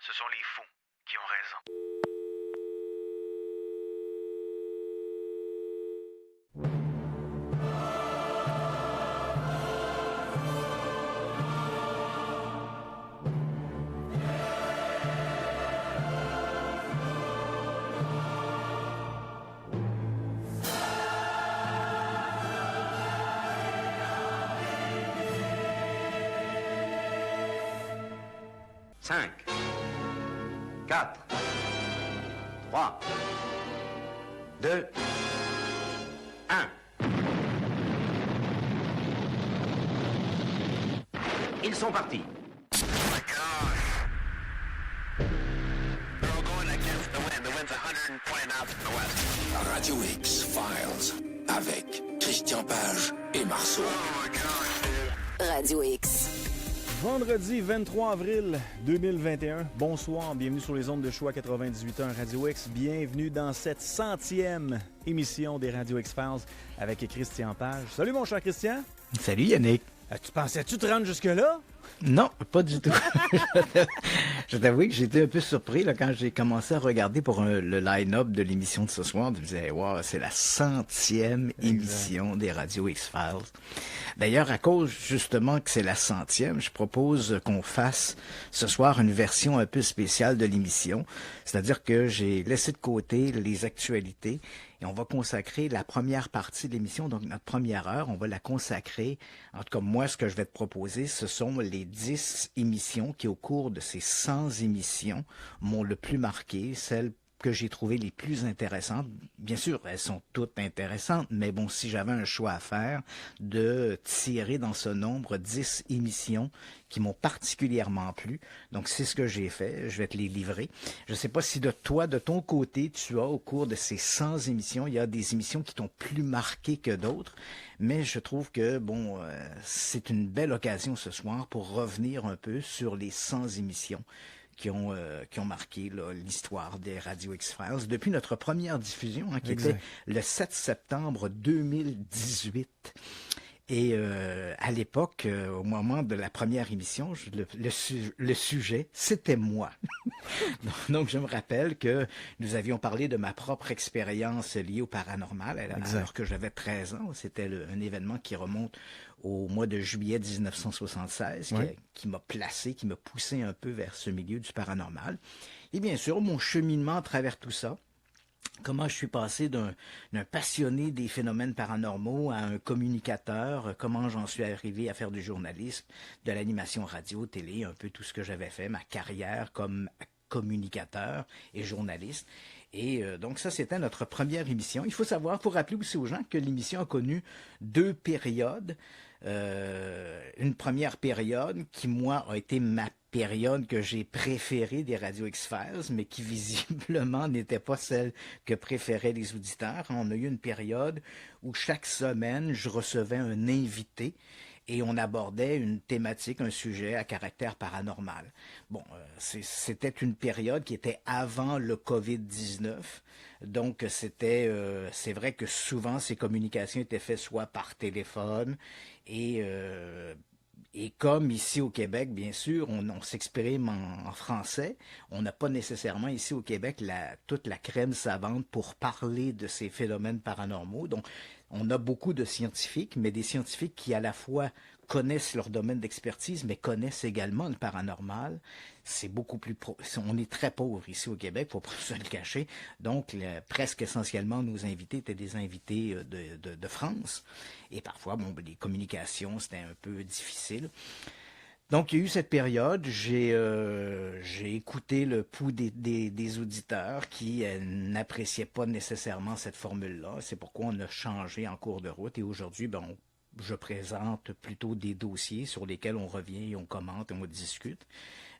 Ce sont les fous qui ont raison. Cinq, 4, 3, 2, 1. Ils sont partis. Oh my gosh. They're all going against the wind. The wind's 120 knots from the west. Radio X-Files avec Christian Page et Marceau. Oh my gosh, dude. Radio X. Vendredi 23 avril 2021. Bonsoir, bienvenue sur les ondes de choix 98.1 Radio X. Bienvenue dans cette 100e émission des Radio X-Files avec Christian Page. Salut mon cher Christian. Salut Yannick. Tu pensais-tu te rendre jusque-là? Non, pas du tout. Je t'avoue que j'étais un peu surpris là, quand j'ai commencé à regarder pour le line-up de l'émission de ce soir. Je me disais, wow, c'est la 100e émission des Radio X-Files. D'ailleurs, à cause justement que c'est la 100e, je propose qu'on fasse ce soir une version un peu spéciale de l'émission. C'est-à-dire que j'ai laissé de côté les actualités et on va consacrer la première partie de l'émission, donc notre première heure, on va la consacrer. En tout cas, moi, ce que je vais te proposer, ce sont les 10 émissions qui, au cours de ces 100 émissions, m'ont le plus marqué, celles que j'ai trouvées les plus intéressantes. Bien sûr, elles sont toutes intéressantes, mais bon, si j'avais un choix à faire, de tirer dans ce nombre 10 émissions qui m'ont particulièrement plu. Donc, c'est ce que j'ai fait. Je vais te les livrer. Je ne sais pas si de ton côté, tu as, au cours de ces 100 émissions, il y a des émissions qui t'ont plus marqué que d'autres, mais je trouve que, bon, c'est une belle occasion ce soir pour revenir un peu sur les 100 émissions qui ont marqué là, l'histoire des Radio X-Files depuis notre première diffusion, qui était le 7 septembre 2018. Et à l'époque, au moment de la première émission, le sujet, c'était moi. Donc, je me rappelle que nous avions parlé de ma propre expérience liée au paranormal, alors que j'avais 13 ans. C'était un événement qui remonte au mois de juillet 1976, qui m'a placé, qui m'a poussé un peu vers ce milieu du paranormal. Et bien sûr, mon cheminement à travers tout ça, comment je suis passé d'un passionné des phénomènes paranormaux à un communicateur, comment j'en suis arrivé à faire du journalisme, de l'animation radio, télé, un peu tout ce que j'avais fait, ma carrière comme communicateur et journaliste. Et donc ça, c'était notre première émission. Il faut savoir, pour rappeler aussi aux gens que l'émission a connu 2 périodes. Une première période qui, moi, a été ma période que j'ai préférée des Radio X-Files, mais qui visiblement n'était pas celle que préféraient les auditeurs. On a eu une période où chaque semaine, je recevais un invité et on abordait une thématique, un sujet à caractère paranormal. Bon, c'était une période qui était avant le COVID-19. Donc, c'est vrai que souvent, ces communications étaient faites soit par téléphone et comme ici au Québec, bien sûr, on s'exprime en français. On n'a pas nécessairement ici au Québec toute la crème savante pour parler de ces phénomènes paranormaux. Donc, on a beaucoup de scientifiques, mais des scientifiques qui à la fois connaissent leur domaine d'expertise, mais connaissent également le paranormal. C'est beaucoup plus... On est très pauvres ici au Québec, il ne faut pas se le cacher. Donc, presque essentiellement, nos invités étaient des invités de France. Et parfois, bon, les communications, c'était un peu difficile. Donc, il y a eu cette période, j'ai écouté le pouls des auditeurs qui n'appréciaient pas nécessairement cette formule-là. C'est pourquoi on a changé en cours de route. Et aujourd'hui, je présente plutôt des dossiers sur lesquels on revient et on commente et on discute.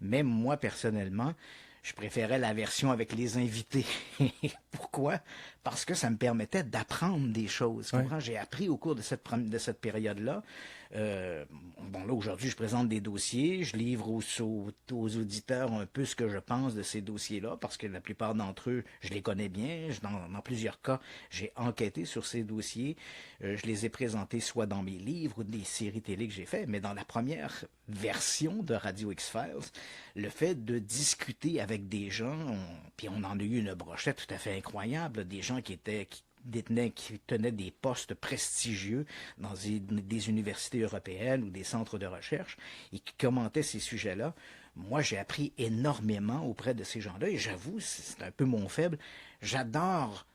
Mais moi, personnellement, je préférais la version avec les invités. Pourquoi? parce que ça me permettait d'apprendre des choses. Tu comprends? J'ai appris au cours de cette période-là. Bon, là, aujourd'hui, je présente des dossiers, je livre aux auditeurs un peu ce que je pense de ces dossiers-là, parce que la plupart d'entre eux, je les connais bien. Dans plusieurs cas, j'ai enquêté sur ces dossiers. Je les ai présentés soit dans mes livres ou des séries télé que j'ai fait, mais dans la première version de Radio X-Files, le fait de discuter avec des gens, puis on en a eu une brochette tout à fait incroyable, des gens qui tenaient des postes prestigieux dans des universités européennes ou des centres de recherche et qui commentaient ces sujets-là. Moi, j'ai appris énormément auprès de ces gens-là et j'avoue, c'est un peu mon faible, j'adore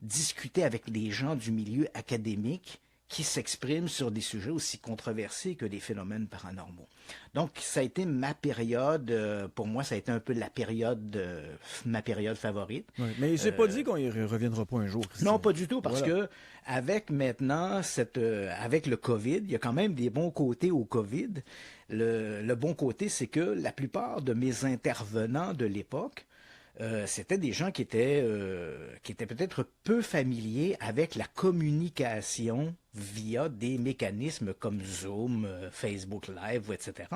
discuter avec des gens du milieu académique qui s'expriment sur des sujets aussi controversés que des phénomènes paranormaux. Donc, ça a été ma période, pour moi, ça a été un peu ma période favorite. Oui, mais il s'est pas dit qu'on y reviendra pas un jour, Christian. Non, pas du tout, parce que avec maintenant, avec le COVID, il y a quand même des bons côtés au COVID. Le bon côté, c'est que la plupart de mes intervenants de l'époque, c'était des gens qui étaient peut-être peu familiers avec la communication via des mécanismes comme Zoom, Facebook Live, etc.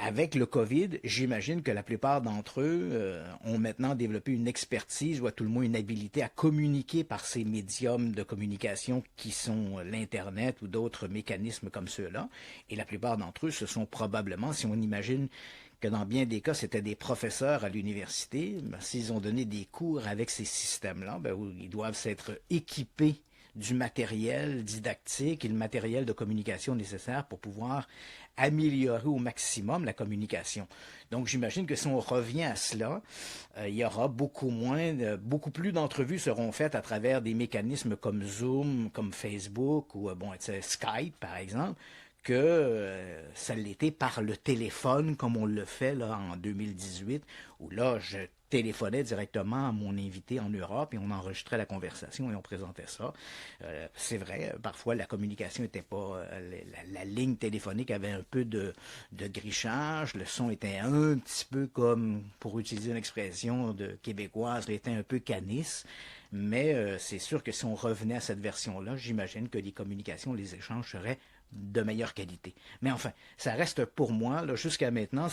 Avec le COVID, j'imagine que la plupart d'entre eux ont maintenant développé une expertise ou à tout le moins une habilité à communiquer par ces médiums de communication qui sont l'Internet ou d'autres mécanismes comme ceux-là. Et la plupart d'entre eux, ce sont probablement, si on imagine que dans bien des cas, c'était des professeurs à l'université, s'ils ont donné des cours avec ces systèmes-là, ils doivent s'être équipés du matériel didactique et le matériel de communication nécessaire pour pouvoir améliorer au maximum la communication. Donc, j'imagine que si on revient à cela, il y aura beaucoup plus d'entrevues seront faites à travers des mécanismes comme Zoom, comme Facebook ou Skype, par exemple, que ça l'était par le téléphone, comme on le fait là en 2018, où là, je téléphonais directement à mon invité en Europe et on enregistrait la conversation et on présentait ça. C'est vrai, parfois la communication n'était pas... la ligne téléphonique avait un peu de grichage, le son était un petit peu comme, pour utiliser une expression québécoise, il était un peu canisse. Mais c'est sûr que si on revenait à cette version-là, j'imagine que les communications, les échanges seraient de meilleure qualité. Mais enfin, ça reste pour moi, là, jusqu'à maintenant,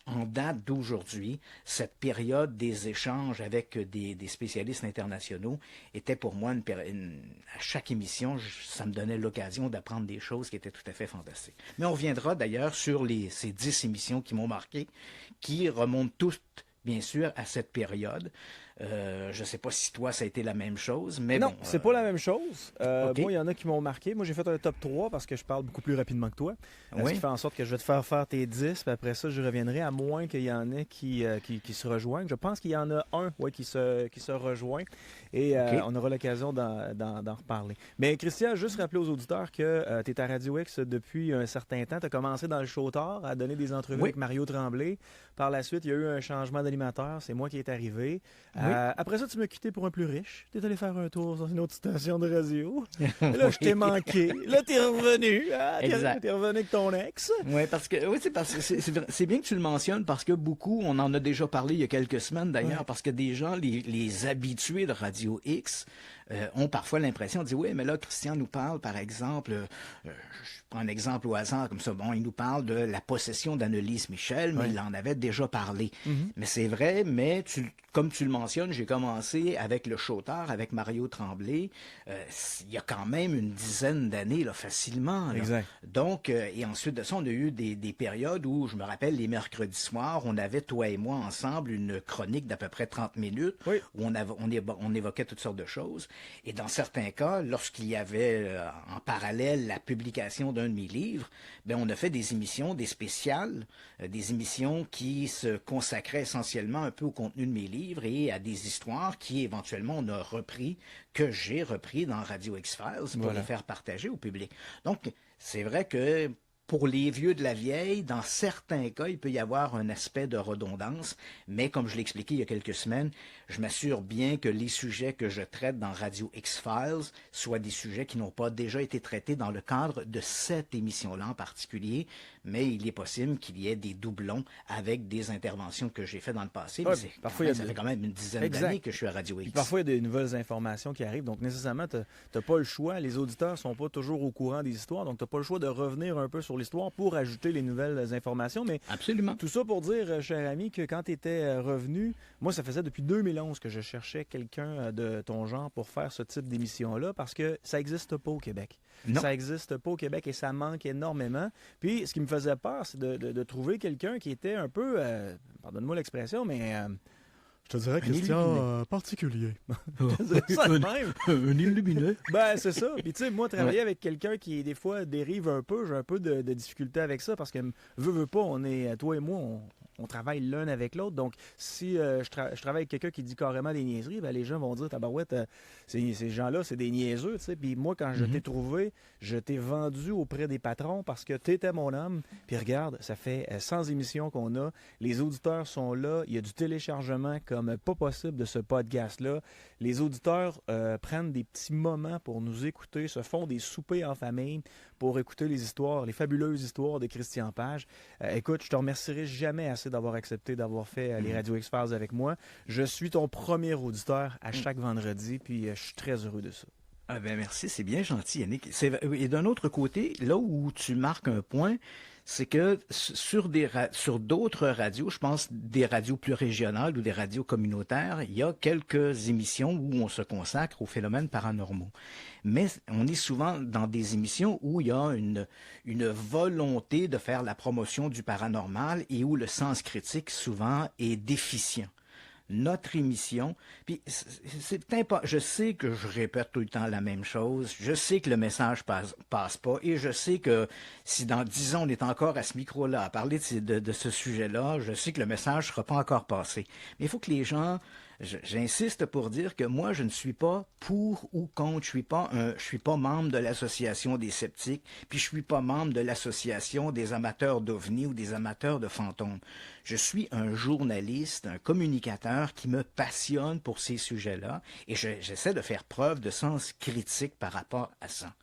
en date d'aujourd'hui, cette période des échanges avec des spécialistes internationaux était pour moi à chaque émission, ça me donnait l'occasion d'apprendre des choses qui étaient tout à fait fantastiques. Mais on reviendra d'ailleurs sur ces 10 émissions qui m'ont marqué, qui remontent toutes, bien sûr, à cette période. Je ne sais pas si toi, ça a été la même chose, mais non, bon, c'est pas la même chose. Okay. Moi, il y en a qui m'ont marqué. Moi, j'ai fait un top 3 parce que je parle beaucoup plus rapidement que toi. Ce qui fait en sorte que je vais te faire tes 10, puis après ça, je reviendrai, à moins qu'il y en ait qui se rejoignent. Je pense qu'il y en a un qui se rejoint et on aura l'occasion d'en reparler. Mais Christian, juste rappeler aux auditeurs que tu es à Radio X depuis un certain temps. Tu as commencé dans le show tard à donner des entrevues avec Mario Tremblay. Par la suite, il y a eu un changement d'animateur. C'est moi qui est arrivé. Après ça, tu m'as quitté pour un plus riche. Tu es allé faire un tour dans une autre station de radio. Et là, je t'ai manqué. Là, tu es revenu. Tu es revenu avec ton ex. Oui, parce que c'est bien que tu le mentionnes parce que beaucoup, on en a déjà parlé il y a quelques semaines d'ailleurs, parce que des gens, les habitués de Radio X, ont parfois l'impression de dire, oui, mais là, Christian nous parle, par exemple, je prends un exemple au hasard comme ça, il nous parle de la possession d'Annelise Michel, mais il en avait déjà parlé. Mais c'est vrai, mais comme tu le mentionnes, j'ai commencé avec le Show-Tard, avec Mario Tremblay, il y a quand même une dizaine d'années, là, facilement. Là. Exact. Donc, et ensuite de ça, on a eu des périodes où, je me rappelle, les mercredis soirs, on avait, toi et moi, ensemble, une chronique d'à peu près 30 minutes, où on évoquait toutes sortes de choses. Et dans certains cas, lorsqu'il y avait en parallèle la publication d'un de mes livres, on a fait des émissions, des spéciales, des émissions qui se consacraient essentiellement un peu au contenu de mes livres et à des histoires qui éventuellement que j'ai repris dans Radio X-Files pour les faire partager au public. Donc, c'est vrai que pour les vieux de la vieille, dans certains cas, il peut y avoir un aspect de redondance, mais comme je l'ai expliqué il y a quelques semaines, je m'assure bien que les sujets que je traite dans Radio X-Files soient des sujets qui n'ont pas déjà été traités dans le cadre de cette émission-là en particulier, mais il est possible qu'il y ait des doublons avec des interventions que j'ai faites dans le passé. Ouais, Mais parfois, ça fait quand même une dizaine Exact. d'années que je suis à Radio X. Puis parfois, il y a des nouvelles informations qui arrivent, donc nécessairement, tu n'as pas le choix. Les auditeurs sont pas toujours au courant des histoires, donc tu n'as pas le choix de revenir un peu sur l'histoire pour ajouter les nouvelles informations. Mais Absolument. tout ça pour dire, cher ami, que quand tu étais revenu, moi, ça faisait depuis 2011 que je cherchais quelqu'un de ton genre pour faire ce type d'émission-là, parce que ça n'existe pas au Québec. Non. Ça n'existe pas au Québec et ça manque énormément. Puis, ce qui me faisait peur, c'est de trouver quelqu'un qui était un peu, pardonne-moi l'expression, mais... je te dirais, Christian, particulier. Je dirais ça de même. Un illuminé. Ben, c'est ça. Puis, tu sais, moi, travailler avec quelqu'un qui, des fois, dérive un peu, j'ai un peu de difficulté avec ça parce que, veux pas, on est, toi et moi, on travaille l'un avec l'autre. Donc, si je travaille avec quelqu'un qui dit carrément des niaiseries, ben, les gens vont dire, tabarouette, ces gens-là, c'est des niaiseux, tu sais. Puis moi, quand je t'ai trouvé, je t'ai vendu auprès des patrons parce que t'étais mon homme. Puis regarde, ça fait 100 émissions qu'on a. Les auditeurs sont là. Il y a du téléchargement comme pas possible de ce podcast-là. Les auditeurs prennent des petits moments pour nous écouter, se font des soupers en famille pour écouter les histoires, les fabuleuses histoires de Christian Page. Écoute, je te remercierai jamais assez d'avoir accepté d'avoir fait les Radio X-Files avec moi. Je suis ton premier auditeur à chaque vendredi, puis je suis très heureux de ça. Ah ben merci, c'est bien gentil, Yannick. Et d'un autre côté, là où tu marques un point, c'est que sur d'autres radios, je pense des radios plus régionales ou des radios communautaires, il y a quelques émissions où on se consacre aux phénomènes paranormaux. Mais on est souvent dans des émissions où il y a une volonté de faire la promotion du paranormal et où le sens critique souvent est déficient. Notre émission, puis je sais que je répète tout le temps la même chose, je sais que le message passe pas, et je sais que si dans 10 ans on est encore à ce micro-là à parler de ce sujet-là, je sais que le message sera pas encore passé. Mais il faut que les gens, j'insiste pour dire que moi je ne suis pas pour ou contre, je suis pas membre de l'association des sceptiques, puis je suis pas membre de l'association des amateurs d'ovnis ou des amateurs de fantômes. Je suis un journaliste, un communicateur qui me passionne pour ces sujets-là et j'essaie de faire preuve de sens critique par rapport à ça.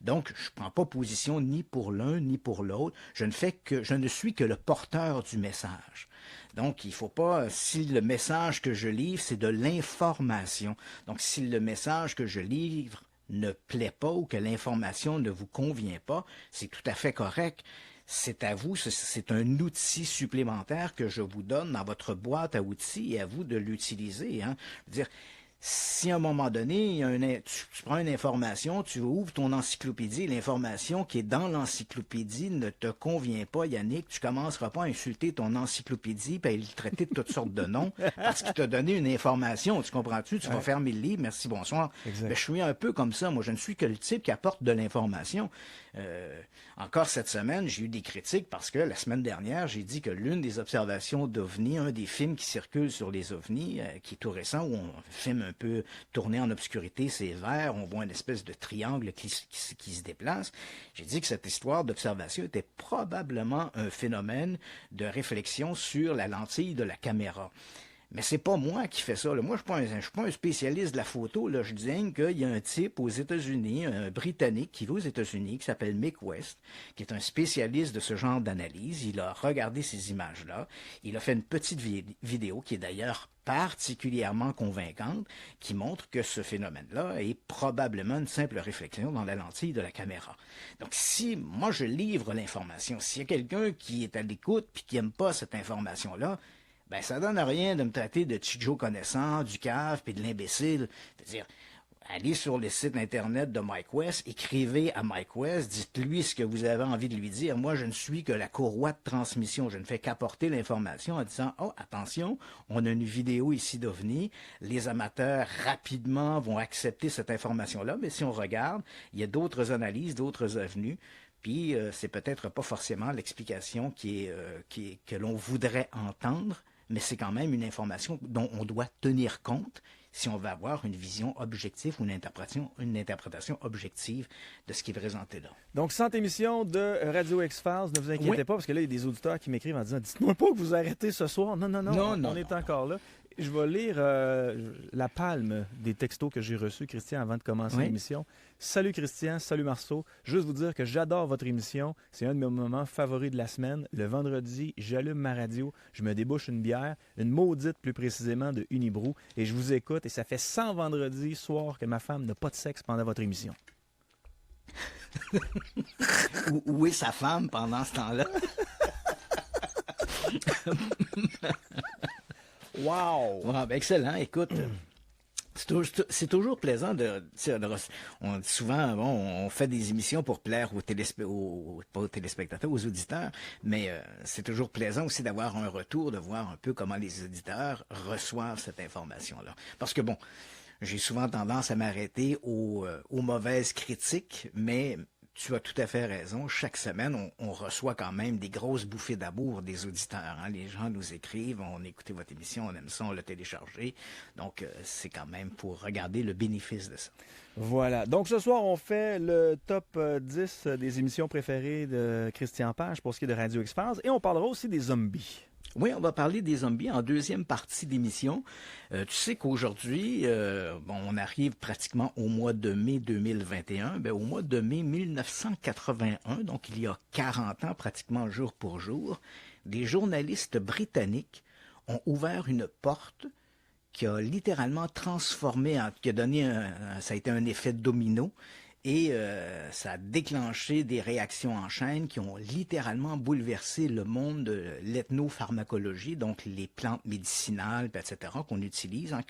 Donc, je ne prends pas position ni pour l'un ni pour l'autre. Je ne suis que le porteur du message. Donc, il ne faut pas, si le message que je livre, c'est de l'information. Donc, si le message que je livre ne plaît pas ou que l'information ne vous convient pas, c'est tout à fait correct. C'est à vous, c'est un outil supplémentaire que je vous donne dans votre boîte à outils et à vous de l'utiliser. Hein. Je veux dire, si à un moment donné, tu prends une information, tu ouvres ton encyclopédie, et l'information qui est dans l'encyclopédie ne te convient pas, Yannick, tu commenceras pas à insulter ton encyclopédie et à le traiter de toutes sortes de noms parce qu'il t'a donné une information, tu comprends-tu? Tu vas fermer le livre, merci, bonsoir. Mais je suis un peu comme ça, moi je ne suis que le type qui apporte de l'information. Encore cette semaine, j'ai eu des critiques parce que la semaine dernière, j'ai dit que l'une des observations d'OVNI, un des films qui circulent sur les OVNI, qui est tout récent, où on filme un peu tourné en obscurité, c'est vert, on voit une espèce de triangle qui se déplace. J'ai dit que cette histoire d'observation était probablement un phénomène de réflexion sur la lentille de la caméra. Mais c'est pas moi qui fais ça. Là. Moi, je suis pas un spécialiste de la photo. Là. Je dis qu'il y a un type aux États-Unis, un Britannique qui va aux États-Unis, qui s'appelle Mick West, qui est un spécialiste de ce genre d'analyse. Il a regardé ces images-là. Il a fait une petite vidéo qui est d'ailleurs particulièrement convaincante, qui montre que ce phénomène-là est probablement une simple réflexion dans la lentille de la caméra. Donc, si moi je livre l'information, s'il y a quelqu'un qui est à l'écoute puis qui n'aime pas cette information-là, ben ça donne rien de me traiter de Chijo connaissant, du cave puis de l'imbécile. C'est-à-dire, allez sur le site internet de Mike West, écrivez à Mike West, dites-lui ce que vous avez envie de lui dire. Moi, je ne suis que la courroie de transmission. Je ne fais qu'apporter l'information en disant « Oh, attention, on a une vidéo ici d'OVNI. Les amateurs, rapidement, vont accepter cette information-là. Mais si on regarde, il y a d'autres analyses, d'autres avenues. Puis, c'est peut-être pas forcément l'explication que l'on voudrait entendre, mais c'est quand même une information dont on doit tenir compte si on veut avoir une vision objective ou une interprétation objective de ce qui est présenté là. Donc, 100 émissions de Radio X-Files, ne vous inquiétez pas, parce que là, il y a des auditeurs qui m'écrivent en disant « Dites-moi pas que vous arrêtez ce soir. » Non, on est encore là. Je vais lire la palme des textos que j'ai reçus, Christian, avant de commencer l'émission. Salut Christian, salut Marceau. Juste vous dire que j'adore votre émission. C'est un de mes moments favoris de la semaine. Le vendredi, j'allume ma radio, je me débouche une bière, une maudite plus précisément de Unibrou, et je vous écoute. Et ça fait 100 vendredis soir que ma femme n'a pas de sexe pendant votre émission. Où est sa femme pendant ce temps-là? Wow! Ouais, ben excellent. Écoute, c'est toujours plaisant souvent, bon, on fait des émissions pour plaire pas aux téléspectateurs, aux auditeurs, mais c'est toujours plaisant aussi d'avoir un retour, de voir un peu comment les auditeurs reçoivent cette information-là. Parce que bon, j'ai souvent tendance à m'arrêter aux mauvaises critiques, mais tu as tout à fait raison. Chaque semaine, on reçoit quand même des grosses bouffées d'amour des auditeurs. Hein. Les gens nous écrivent, on a écouté votre émission, on aime ça, on l'a téléchargé. Donc, c'est quand même pour regarder le bénéfice de ça. Voilà. Donc, ce soir, on fait le top 10 des émissions préférées de Christian Page pour ce qui est de Radio X-Files. Et on parlera aussi des zombies. Oui, on va parler des zombies en deuxième partie d'émission. Tu sais qu'aujourd'hui, on arrive pratiquement au mois de mai 2021. Au mois de mai 1981, donc il y a 40 ans pratiquement jour pour jour, des journalistes britanniques ont ouvert une porte qui a littéralement transformé, qui a donné ça a été un effet domino. Et ça a déclenché des réactions en chaîne qui ont littéralement bouleversé le monde de l'ethnopharmacologie, donc les plantes médicinales, etc., qu'on utilise. Hein,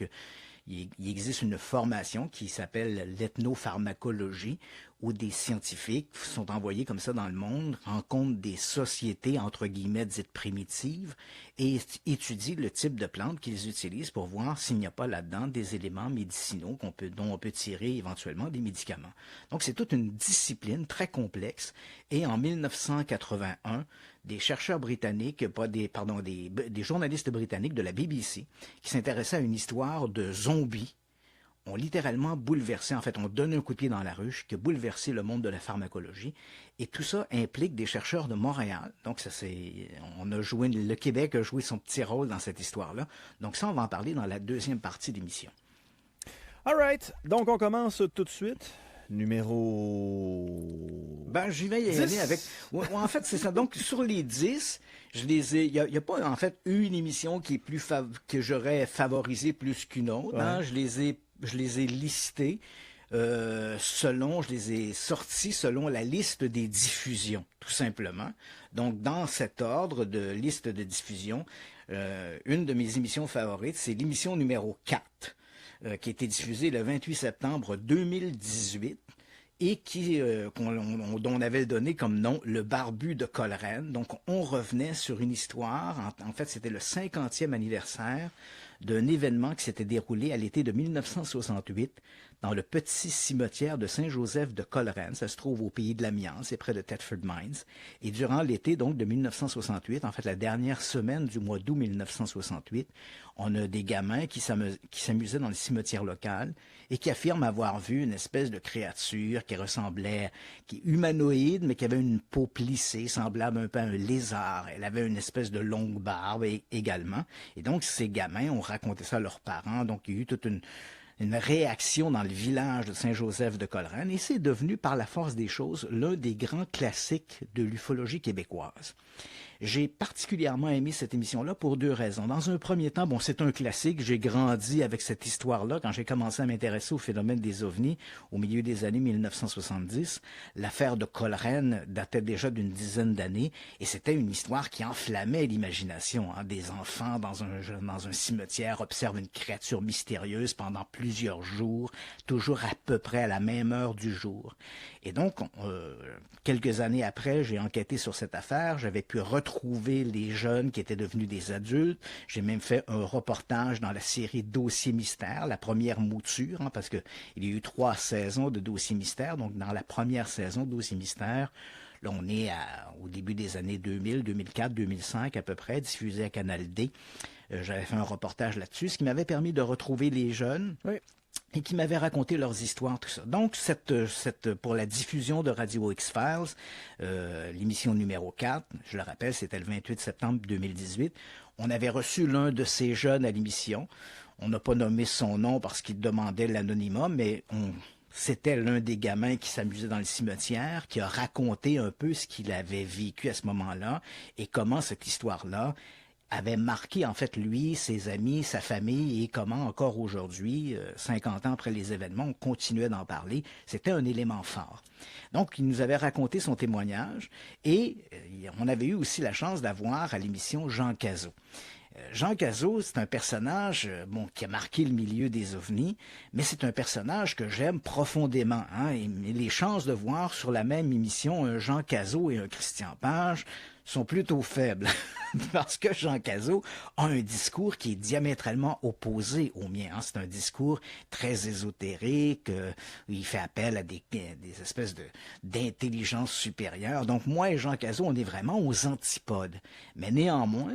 il existe une formation qui s'appelle l'ethnopharmacologie, où des scientifiques sont envoyés comme ça dans le monde, rencontrent des sociétés, entre guillemets, dites primitives, et étudient le type de plantes qu'ils utilisent pour voir s'il n'y a pas là-dedans des éléments médicinaux dont on peut tirer éventuellement des médicaments. Donc c'est toute une discipline très complexe, et en 1981, des chercheurs britanniques, des journalistes britanniques de la BBC, qui s'intéressaient à une histoire de zombies, ont littéralement bouleversé, en fait, on donne un coup de pied dans la ruche, qui a bouleversé le monde de la pharmacologie. Et tout ça implique des chercheurs de Montréal. Donc, le Québec a joué son petit rôle dans cette histoire-là. Donc ça, on va en parler dans la deuxième partie de l'émission. All right. Donc, on commence tout de suite. Numéro... j'y vais y aller avec... Ouais, en fait, c'est ça. Donc, sur les 10, il n'y a pas, en fait, une émission qui est que j'aurais favorisé plus qu'une autre. Ouais. Hein? Je les ai listés je les ai sortis selon la liste des diffusions, tout simplement. Donc, dans cet ordre de liste de diffusion, une de mes émissions favorites, c'est l'émission numéro 4, qui a été diffusée le 28 septembre 2018 et dont on avait donné comme nom Le Barbu de Coleraine. Donc, on revenait sur une histoire, en fait, c'était le 50e anniversaire d'un événement qui s'était déroulé à l'été de 1968 dans le petit cimetière de Saint-Joseph de Coleraine. Ça se trouve au pays de l'Amiens, c'est près de Thetford Mines. Et durant l'été donc de 1968, en fait la dernière semaine du mois d'août 1968, on a des gamins qui s'amusaient dans le cimetière local et qui affirment avoir vu une espèce de créature qui est humanoïde, mais qui avait une peau plissée, semblable un peu à un lézard. Elle avait une espèce de longue barbe également. Et donc, ces gamins ont raconté ça à leurs parents. Donc, il y a eu toute une réaction dans le village de Saint-Joseph de Coleraine. Et c'est devenu, par la force des choses, l'un des grands classiques de l'ufologie québécoise. J'ai particulièrement aimé cette émission-là pour deux raisons. Dans un premier temps, c'est un classique. J'ai grandi avec cette histoire-là quand j'ai commencé à m'intéresser au phénomène des ovnis au milieu des années 1970. L'affaire de Coleraine datait déjà d'une dizaine d'années et c'était une histoire qui enflammait l'imagination. Hein. Des enfants dans un cimetière observent une créature mystérieuse pendant plusieurs jours, toujours à peu près à la même heure du jour. Et donc, quelques années après, j'ai enquêté sur cette affaire. J'avais pu retrouver les jeunes qui étaient devenus des adultes. J'ai même fait un reportage dans la série Dossier Mystère, la première mouture, hein, parce que il y a eu 3 saisons de Dossier Mystère. Donc, dans la première saison de Dossier Mystère, là, on est au début des années 2000, 2004, 2005 à peu près, diffusé à Canal D. J'avais fait un reportage là-dessus, ce qui m'avait permis de retrouver les jeunes. Oui. et qui m'avaient raconté leurs histoires, tout ça. Donc, pour la diffusion de Radio X-Files, l'émission numéro 4, je le rappelle, c'était le 28 septembre 2018, on avait reçu l'un de ces jeunes à l'émission. On n'a pas nommé son nom parce qu'il demandait l'anonymat, mais c'était l'un des gamins qui s'amusait dans le cimetière, qui a raconté un peu ce qu'il avait vécu à ce moment-là et comment cette histoire-là avait marqué, en fait, lui, ses amis, sa famille, et comment encore aujourd'hui, 50 ans après les événements, on continuait d'en parler. C'était un élément fort. Donc, il nous avait raconté son témoignage, et on avait eu aussi la chance d'avoir à l'émission Jean Cazot. Jean Cazot, c'est un personnage qui a marqué le milieu des ovnis, mais c'est un personnage que j'aime profondément. Hein, et les chances de voir sur la même émission un Jean Cazot et un Christian Page sont plutôt faibles, parce que Jean Cazot a un discours qui est diamétralement opposé au mien. Hein. C'est un discours très ésotérique, où il fait appel à des espèces d'intelligence supérieure. Donc moi et Jean Cazot, on est vraiment aux antipodes. Mais néanmoins,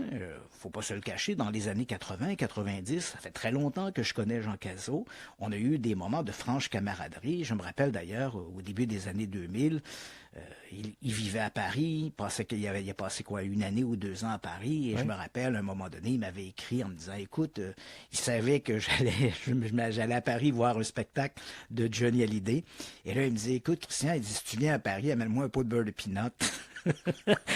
faut pas se le cacher, dans les années 80, 90, ça fait très longtemps que je connais Jean Cazot. On a eu des moments de franche camaraderie. Je me rappelle d'ailleurs, au début des années 2000, il vivait à Paris, il a passé une année ou 2 ans à Paris, et je me rappelle, à un moment donné, il m'avait écrit en me disant, écoute, il savait que j'allais à Paris voir un spectacle de Johnny Hallyday, et là, il me disait, écoute, Christian, il dit, si tu viens à Paris, amène-moi un pot de beurre de peanut.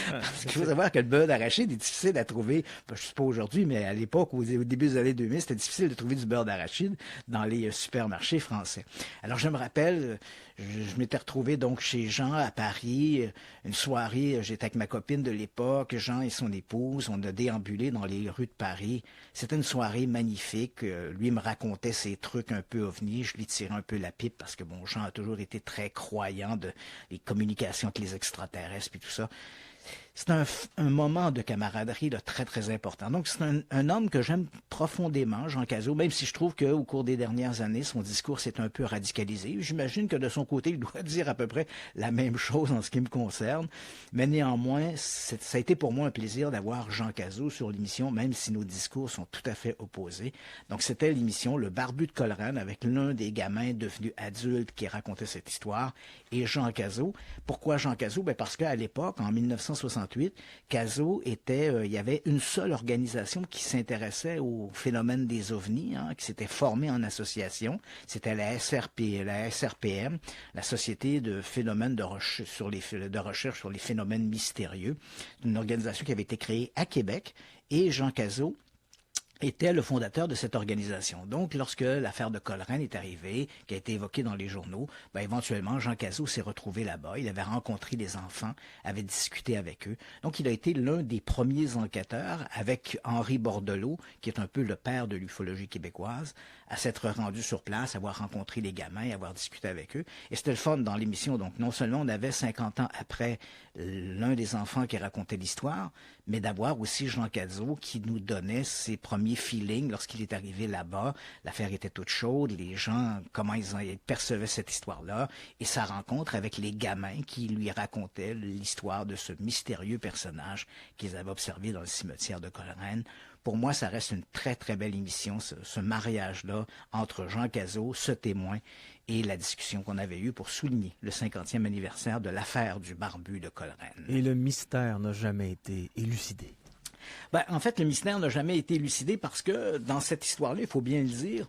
Parce qu'il faut savoir que le beurre d'arachide est difficile à trouver, je sais pas aujourd'hui, mais à l'époque, au début des années 2000, c'était difficile de trouver du beurre d'arachide dans les supermarchés français. Alors je me rappelle, je m'étais retrouvé donc chez Jean à Paris, une soirée, j'étais avec ma copine de l'époque, Jean et son épouse, on a déambulé dans les rues de Paris. C'était une soirée magnifique, lui me racontait ses trucs un peu ovnis, je lui tirais un peu la pipe parce que bon, Jean a toujours été très croyant de les communications avec les extraterrestres puis tout ça. C'est un moment de camaraderie là, très, très important. Donc, c'est un homme que j'aime profondément, Jean Cazot, même si je trouve qu'au cours des dernières années, son discours s'est un peu radicalisé. J'imagine que de son côté, il doit dire à peu près la même chose en ce qui me concerne. Mais néanmoins, ça a été pour moi un plaisir d'avoir Jean Cazot sur l'émission, même si nos discours sont tout à fait opposés. Donc, c'était l'émission Le Barbu de Coleraine avec l'un des gamins devenus adultes qui racontait cette histoire et Jean Cazot. Pourquoi Jean Cazot? Parce qu'à l'époque, en 1968, Cazot il y avait une seule organisation qui s'intéressait au phénomène des ovnis, hein, qui s'était formée en association. C'était la SRPM, la Société de phénomènes de recherche sur les phénomènes mystérieux, une organisation qui avait été créée à Québec, et Jean Cazot était le fondateur de cette organisation. Donc, lorsque l'affaire de Coleraine est arrivée, qui a été évoquée dans les journaux, éventuellement, Jean Cazot s'est retrouvé là-bas. Il avait rencontré les enfants, avait discuté avec eux. Donc, il a été l'un des premiers enquêteurs, avec Henri Bordelot, qui est un peu le père de l'ufologie québécoise, à s'être rendu sur place, avoir rencontré les gamins, avoir discuté avec eux. Et c'était le fun dans l'émission. Donc, non seulement on avait 50 ans après l'un des enfants qui racontait l'histoire, mais d'avoir aussi Jean Cazot qui nous donnait ses premiers feelings lorsqu'il est arrivé là-bas. L'affaire était toute chaude, les gens, comment ils percevaient cette histoire-là, et sa rencontre avec les gamins qui lui racontaient l'histoire de ce mystérieux personnage qu'ils avaient observé dans le cimetière de Coleraine. Pour moi, ça reste une très, très belle émission, ce mariage-là entre Jean Cazot, ce témoin, et la discussion qu'on avait eue pour souligner le 50e anniversaire de l'affaire du barbu de Coleraine. Et le mystère n'a jamais été élucidé. En fait, le mystère n'a jamais été élucidé parce que dans cette histoire-là, il faut bien le dire,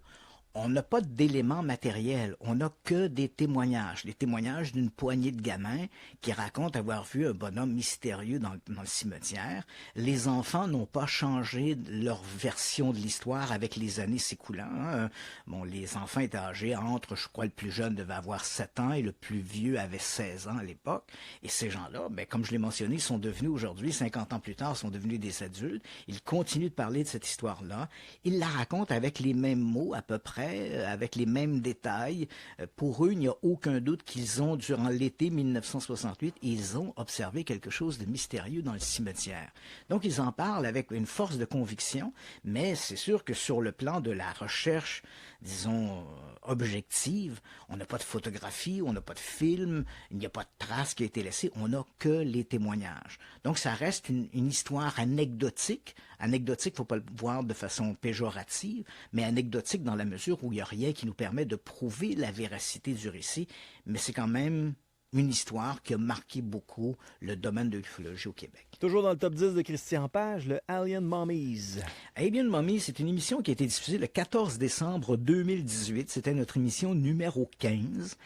on n'a pas d'éléments matériels, on n'a que des témoignages. Les témoignages d'une poignée de gamins qui racontent avoir vu un bonhomme mystérieux dans le cimetière. Les enfants n'ont pas changé leur version de l'histoire avec les années s'écoulant. Hein. Bon, les enfants étaient âgés entre, je crois, le plus jeune devait avoir 7 ans et le plus vieux avait 16 ans à l'époque. Et ces gens-là, comme je l'ai mentionné, ils sont devenus aujourd'hui, 50 ans plus tard, sont devenus des adultes. Ils continuent de parler de cette histoire-là. Ils la racontent avec les mêmes mots à peu près, avec les mêmes détails. Pour eux, il n'y a aucun doute qu'ils ont, durant l'été 1968, ils ont observé quelque chose de mystérieux dans le cimetière. Donc, ils en parlent avec une force de conviction, mais c'est sûr que sur le plan de la recherche, disons, objective, on n'a pas de photographie, on n'a pas de film, il n'y a pas de trace qui a été laissée, on n'a que les témoignages. Donc, ça reste une histoire anecdotique. Anecdotique, il ne faut pas le voir de façon péjorative, mais anecdotique dans la mesure sûr, où il n'y a rien qui nous permet de prouver la véracité du récit, mais c'est quand même une histoire qui a marqué beaucoup le domaine de l'ufologie au Québec. Toujours dans le top 10 de Christian Page, le Alien Mummies. Alien Mummies, c'est une émission qui a été diffusée le 14 décembre 2018. C'était notre émission numéro 15.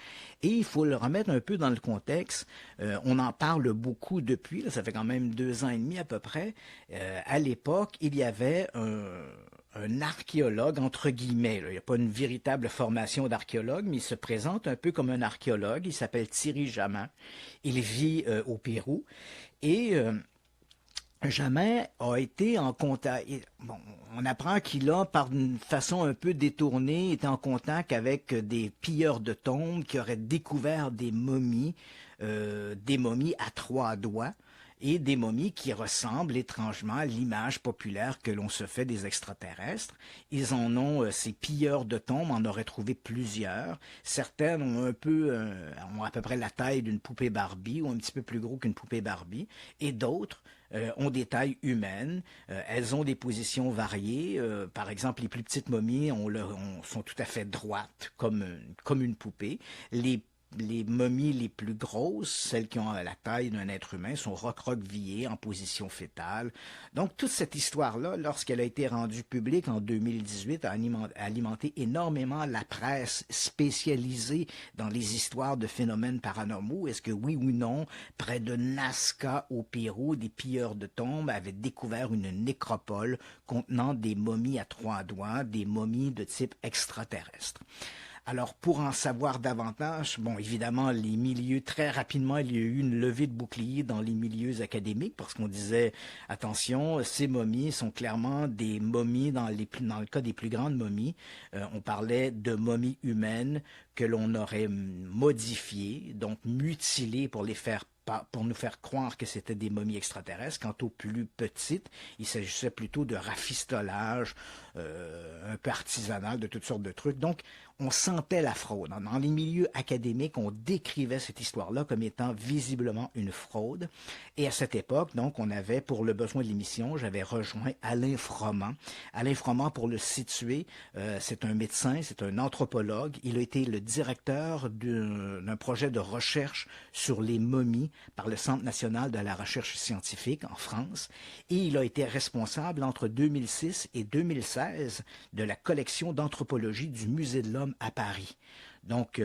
Et il faut le remettre un peu dans le contexte. On en parle beaucoup depuis. Là, ça fait quand même 2 ans et demi à peu près. À l'époque, il y avait un archéologue, entre guillemets. Là. Il n'y a pas une véritable formation d'archéologue, mais il se présente un peu comme un archéologue. Il s'appelle Thierry Jamin. Il vit au Pérou. Et Jamin a été en contact. Bon, on apprend qu'il a, par une façon un peu détournée, été en contact avec des pilleurs de tombes qui auraient découvert des momies à 3 doigts. Et des momies qui ressemblent étrangement à l'image populaire que l'on se fait des extraterrestres. Ils en ont, ces pilleurs de tombes en auraient trouvé plusieurs. Certaines ont ont à peu près la taille d'une poupée Barbie ou un petit peu plus gros qu'une poupée Barbie. Et d'autres ont des tailles humaines. Elles ont des positions variées. Par exemple, les plus petites momies sont tout à fait droites, comme une poupée. Les momies les plus grosses, celles qui ont la taille d'un être humain, sont recroquevillées en position fétale. Donc, toute cette histoire-là, lorsqu'elle a été rendue publique en 2018, a alimenté énormément la presse spécialisée dans les histoires de phénomènes paranormaux. Est-ce que oui ou non, près de Nazca au Pérou, des pilleurs de tombes avaient découvert une nécropole contenant des momies à 3 doigts, des momies de type extraterrestre? Alors, pour en savoir davantage, bon, évidemment, très rapidement, il y a eu une levée de boucliers dans les milieux académiques parce qu'on disait, attention, ces momies sont clairement des momies, dans le cas des plus grandes momies, on parlait de momies humaines que l'on aurait modifiées, donc mutilées pour nous faire croire que c'était des momies extraterrestres. Quant aux plus petites, il s'agissait plutôt de rafistolage, un peu artisanal, de toutes sortes de trucs. Donc, on sentait la fraude. Dans les milieux académiques, on décrivait cette histoire-là comme étant visiblement une fraude. Et à cette époque, donc, on avait, pour le besoin de l'émission, j'avais rejoint Alain Froment. Alain Froment, pour le situer, c'est un médecin, c'est un anthropologue. Il a été le directeur d'un projet de recherche sur les momies par le Centre national de la recherche scientifique en France. Et il a été responsable entre 2006 et 2016 de la collection d'anthropologie du Musée de l'Homme à Paris. Donc,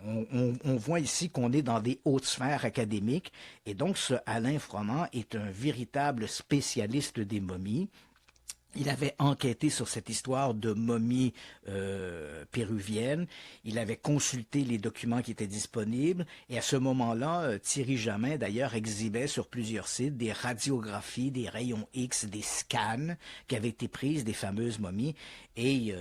on voit ici qu'on est dans des hautes sphères académiques. Et donc, ce Alain Froment est un véritable spécialiste des momies. Il avait enquêté sur cette histoire de momie péruvienne. Il avait consulté les documents qui étaient disponibles. Et à ce moment-là, Thierry Jamin, d'ailleurs, exhibait sur plusieurs sites des radiographies, des rayons X, des scans qui avaient été prises des fameuses momies. Et,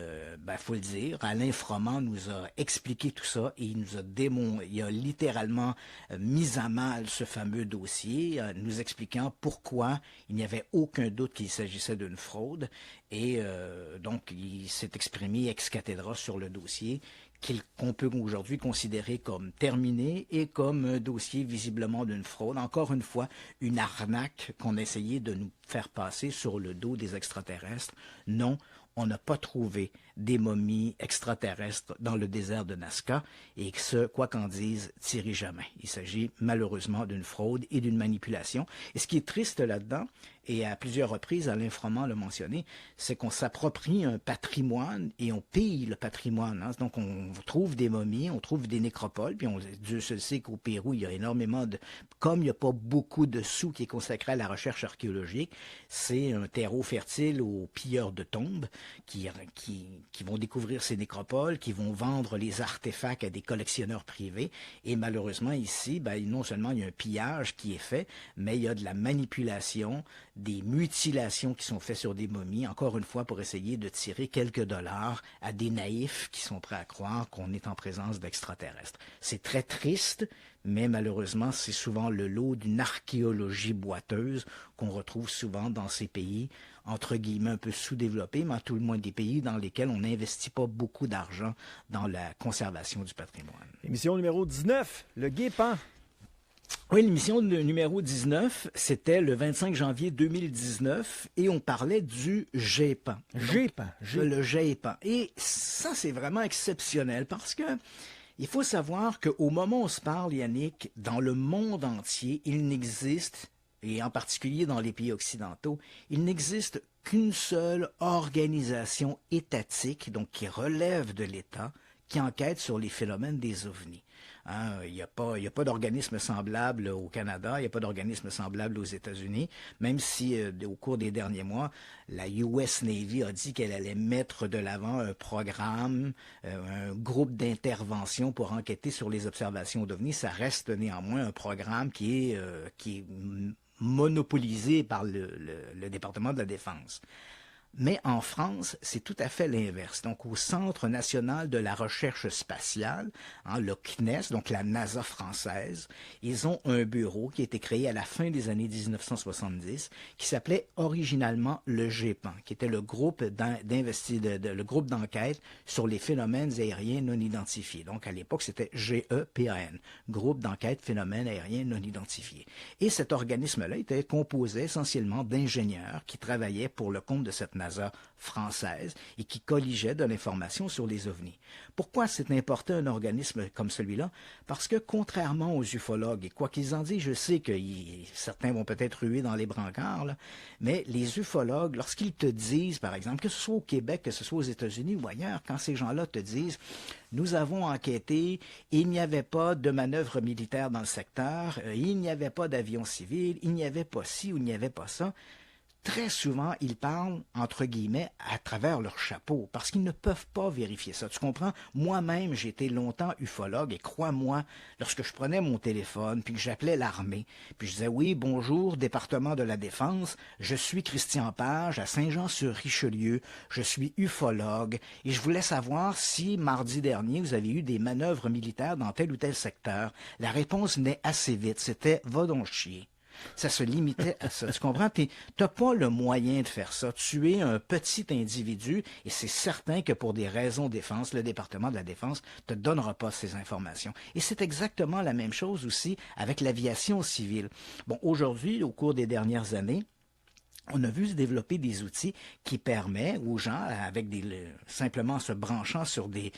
faut le dire, Alain Froment nous a expliqué tout ça et il a littéralement mis à mal ce fameux dossier, nous expliquant pourquoi il n'y avait aucun doute qu'il s'agissait d'une fraude. Et donc, il s'est exprimé ex cathedra sur le dossier qu'on peut aujourd'hui considérer comme terminé et comme un dossier visiblement d'une fraude. Encore une fois, une arnaque qu'on a essayé de nous faire passer sur le dos des extraterrestres. Non, on n'a pas trouvé des momies extraterrestres dans le désert de Nazca, et quoi qu'en dise Thierry Jamin. Il s'agit malheureusement d'une fraude et d'une manipulation. Et ce qui est triste là-dedans, et à plusieurs reprises, Alain Froment l'a mentionné, c'est qu'on s'approprie un patrimoine et on pille le patrimoine. Hein. Donc, on trouve des momies, on trouve des nécropoles, puis Dieu se sait qu'au Pérou, il y a énormément de... Comme il n'y a pas beaucoup de sous qui est consacré à la recherche archéologique, c'est un terreau fertile aux pilleurs de tombes qui vont découvrir ces nécropoles, qui vont vendre les artefacts à des collectionneurs privés. Et malheureusement, ici, non seulement il y a un pillage qui est fait, mais il y a de la manipulation, des mutilations qui sont faites sur des momies, encore une fois pour essayer de tirer quelques dollars à des naïfs qui sont prêts à croire qu'on est en présence d'extraterrestres. C'est très triste, mais malheureusement, c'est souvent le lot d'une archéologie boiteuse qu'on retrouve souvent dans ces pays, entre guillemets, un peu sous-développés, mais à tout le moins des pays dans lesquels on n'investit pas beaucoup d'argent dans la conservation du patrimoine. Émission numéro 19, le Guépin. Oui, l'émission numéro 19, c'était le 25 janvier 2019 et on parlait du GEPAN. Le GEPAN. Et ça, c'est vraiment exceptionnel parce que il faut savoir qu'au moment où on se parle, Yannick, dans le monde entier, il n'existe, et en particulier dans les pays occidentaux, il n'existe qu'une seule organisation étatique, donc qui relève de l'État, qui enquête sur les phénomènes des ovnis. Hein, il n'y a pas d'organisme semblable au Canada, il n'y a pas d'organisme semblable aux États-Unis, même si au cours des derniers mois, la US Navy a dit qu'elle allait mettre de l'avant un programme, un groupe d'intervention pour enquêter sur les observations d'ovnis. Ça reste néanmoins un programme qui est monopolisé par le département de la Défense. Mais en France, c'est tout à fait l'inverse. Donc, au Centre national de la recherche spatiale, le CNES, donc la NASA française, ils ont un bureau qui a été créé à la fin des années 1970, qui s'appelait originalement le GEPAN, qui était le groupe le groupe d'enquête sur les phénomènes aériens non identifiés. Donc, à l'époque, c'était GEPAN, groupe d'enquête phénomènes aériens non identifiés. Et cet organisme-là était composé essentiellement d'ingénieurs qui travaillaient pour le compte de cette NASA française et qui colligeait de l'information sur les ovnis. Pourquoi c'est important un organisme comme celui-là? Parce que contrairement aux ufologues, et quoi qu'ils en disent, je sais que certains vont peut-être ruer dans les brancards, là, mais les ufologues, lorsqu'ils te disent, par exemple, que ce soit au Québec, que ce soit aux États-Unis ou ailleurs, quand ces gens-là te disent « Nous avons enquêté, et il n'y avait pas de manœuvre militaire dans le secteur, il n'y avait pas d'avion civil, il n'y avait pas ci ou il n'y avait pas ça », très souvent, ils parlent, entre guillemets, à travers leur chapeau, parce qu'ils ne peuvent pas vérifier ça. Tu comprends? Moi-même, j'ai été longtemps ufologue, et crois-moi, lorsque je prenais mon téléphone, puis que j'appelais l'armée, puis je disais, oui, bonjour, département de la Défense, je suis Christian Page, à Saint-Jean-sur-Richelieu, je suis ufologue, et je voulais savoir si, mardi dernier, vous avez eu des manœuvres militaires dans tel ou tel secteur. La réponse venait assez vite, c'était, va donc chier. Ça se limitait à ça, tu comprends? Puis t'as pas le moyen de faire ça. Tu es un petit individu et c'est certain que pour des raisons de défense, le département de la Défense te donnera pas ces informations. Et c'est exactement la même chose aussi avec l'aviation civile. Bon, aujourd'hui, au cours des dernières années, on a vu se développer des outils qui permettent aux gens, simplement en se branchant sur des